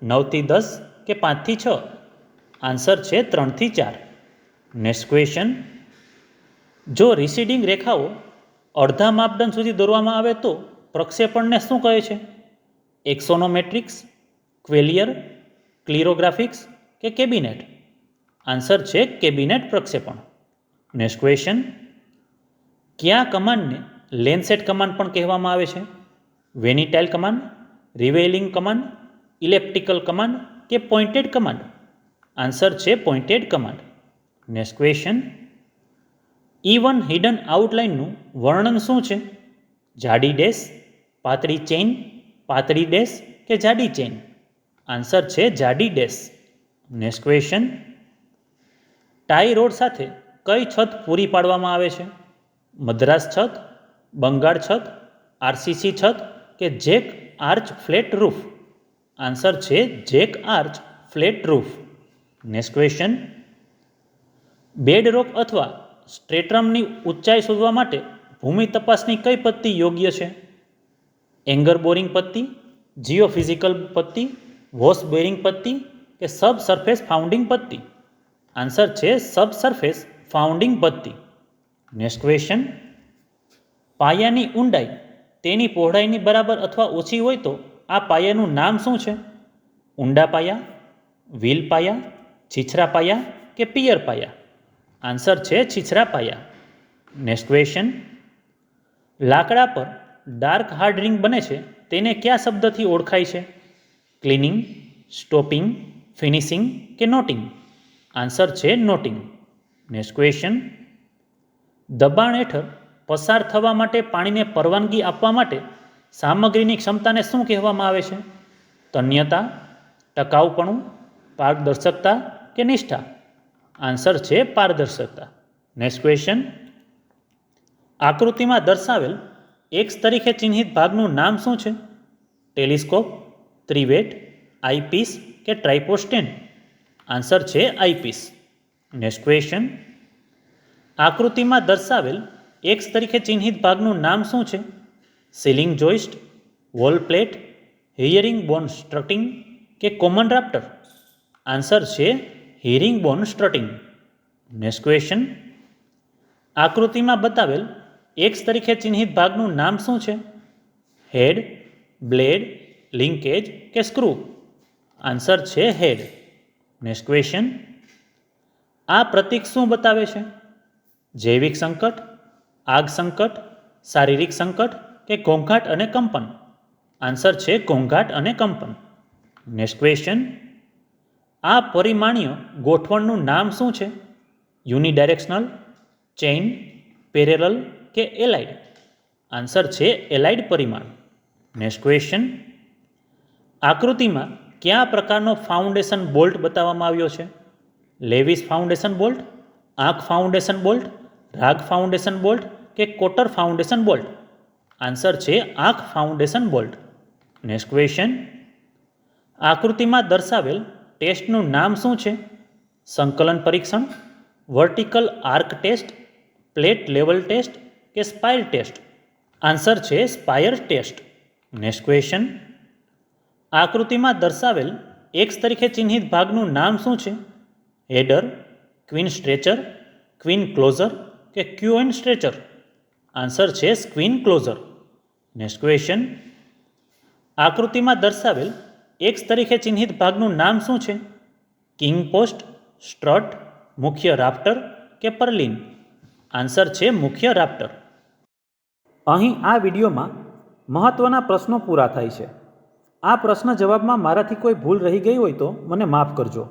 9 થી 10 કે 5 થી 6? આન્સર છે 3 થી 4. નેક્સ્ટ ક્વેશ્ચન, જો રિસીડિંગ રેખાઓ અડધા માપદંડ સુધી દોરવામાં આવે તો પ્રક્ષેપણને શું કહે છે? એક્સોનોમેટ્રિક્સ, ક્વેલિયર, ક્લિરોગ્રાફિક્સ કે કેબિનેટ? આન્સર છે કેબિનેટ પ્રક્ષેપણ. નેક્સ્ટ ક્વેશ્ચન, કયા કમાન્ડને લેન્સેટ કમાન્ડ પણ કહેવામાં આવે છે? Venetian command, relieving command, elliptical command કે પોઇન્ટેડ કમાન્ડ? આન્સર છે pointed command. Next question, E1 hidden આઉટલાઇનનું વર્ણન શું છે? જાડી ડેશ, પાતળી ચેઇન, પાતળી ડેશ કે જાડી ચેઇન? આન્સર છે જાડી dash. Next question, tie road સાથે કઈ છત પૂરી પાડવામાં આવે છે? મદ્રાસ છત, બંગાળ છત, આરસીસી છત કે jack arch flat roof? Answer છે jack arch flat roof. Next question, bedrock અથવા સ્ટ્રેટરમની ઊંચાઈ શોધવા માટે ભૂમિ તપાસની કઈ પદ્ધતિ યોગ્ય છે? એંગર બોરિંગ પદ્ધતિ, જીઓફિઝિકલ પદ્ધતિ, વોશ બેરિંગ પદ્ધતિ કે સબ સરફેસ ફાઉન્ડિંગ પદ્ધતિ? આન્સર છે સબ સરફેસ ફાઉન્ડિંગ પદ્ધતિ. નેક્સ્ટ ક્વેશ્ચન, પાયાની ઊંડાઈ તેની પહોળાઈની બરાબર અથવા ઓછી હોય તો આ પાયાનું નામ શું છે? ઊંડા પાયા, વ્હીલ પાયા, છીછરા પાયા કે પિયર પાયા? આન્સર છે છીછરા પાયા. નેક્સ્ટ ક્વેશ્ચન, લાકડા પર ડાર્ક હાર્ડ રિંગ બને છે તેને કયા શબ્દથી ઓળખાય છે? ક્લિનિંગ, સ્ટોપિંગ, ફિનિશિંગ કે નોટિંગ? આન્સર છે નોટિંગ. નેક્સ્ટ ક્વેશ્ચન, દબાણ હેઠળ પસાર થવા માટે પાણીને પરવાનગી આપવા માટે સામગ્રીની ક્ષમતાને શું કહેવામાં આવે છે? તન્યતા, ટકાઉપણું, પારદર્શકતા કે નિષ્ઠા? આન્સર છે પારદર્શકતા. નેક્સ્ટ ક્વેશ્ચન, આકૃતિમાં દર્શાવેલ એક્સ તરીકે ચિહ્નિત ભાગનું નામ શું છે? ટેલિસ્કોપ, ત્રિવેટ, આઈપીસ કે ટ્રાઇપોસ્ટેન્ડ? આન્સર છે આઈપીસ. નેક્સ્ટ ક્વેશ્ચન, આકૃતિમાં દર્શાવેલ એક્સ તરીકે ચિહ્નિત ભાગનું નામ શું છે? સીલિંગ જોઇસ્ટ, વોલ પ્લેટ, હિયરિંગ બોન સ્ટ્રટિંગ કે કોમન રાપ્ટર? આન્સર છે હિયરિંગ બોન સ્ટ્રટિંગ. નેક્સ્ટ ક્વેશ્ચન, આકૃતિમાં બતાવેલ એક્સ તરીકે ચિહ્નિત ભાગનું નામ શું છે? હેડ, બ્લેડ, લિંકેજ કે સ્ક્રૂ? આન્સર છે હેડ. નેક્સ્ટ ક્વેશ્ચન, આ પ્રતીક શું બતાવે છે? જૈવિક સંકટ, આગ સંકટ, શારીરિક સંકટ કે ઘોંઘાટ અને કંપન? આન્સર છે ઘોંઘાટ અને કંપન. નેક્સ્ટ ક્વેશ્ચન, આ પરિમાણીય ગોઠવણનું નામ શું છે? યુનિડાયરેક્શનલ, ચેઇન, પેરેલલ કે એલાઇડ? આન્સર છે એલાઇડ પરિમાણ. નેક્સ્ટ ક્વેશ્ચન, આકૃતિમાં કયા પ્રકારનો ફાઉન્ડેશન બોલ્ટ બતાવવામાં આવ્યો છે? લેવિસ ફાઉન્ડેશન બોલ્ટ, આંખ ફાઉન્ડેશન બોલ્ટ, રાગ ફાઉન્ડેશન બોલ્ટ કે કોટર ફાઉન્ડેશન બોલ્ટ? આન્સર છે આંખ ફાઉન્ડેશન બોલ્ટ. નેક્સ્ટ ક્વેશ્ચન, આકૃતિમાં દર્શાવેલ ટેસ્ટનું નામ શું છે? સંકલન પરીક્ષણ, vertical arc test, plate level test કે સ્પાયર ટેસ્ટ? આન્સર છે સ્પાયર ટેસ્ટ. નેક્સ્ટ ક્વેશ્ચન, આકૃતિમાં દર્શાવેલ એક્સ તરીકે ચિહ્નિત ભાગનું નામ શું છે? Header, queen stretcher, queen closer કે ક્યુએન સ્ટ્રેચર? આન્સર છે ક્વીન ક્લોઝર. નેક્સ્ટ ક્વેશ્ચન, આકૃતિમાં દર્શાવેલ એક્સ તરીકે ચિહ્નિત ભાગનું નામ શું છે? કિંગ પોસ્ટ, સ્ટ્રટ, મુખ્ય રાફ્ટર કે પર્લિન? આન્સર છે મુખ્ય રાફ્ટર. અહીં આ વિડીયોમાં મહત્ત્વના પ્રશ્નો પૂરા થાય છે. આ પ્રશ્ન જવાબમાં મારાથી કોઈ ભૂલ રહી ગઈ હોય તો મને માફ કરજો.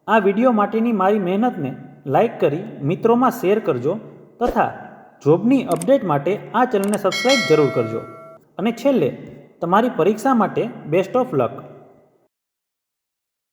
આ વિડીયો માટેની મારી મહેનતને લાઈક કરી મિત્રોમાં શેર કરજો તથા જોબની અપડેટ માટે આ ચેનલને સબસ્ક્રાઈબ જરૂર કરજો. અને છેલ્લે તમારી પરીક્ષા માટે બેસ્ટ ઓફ લક.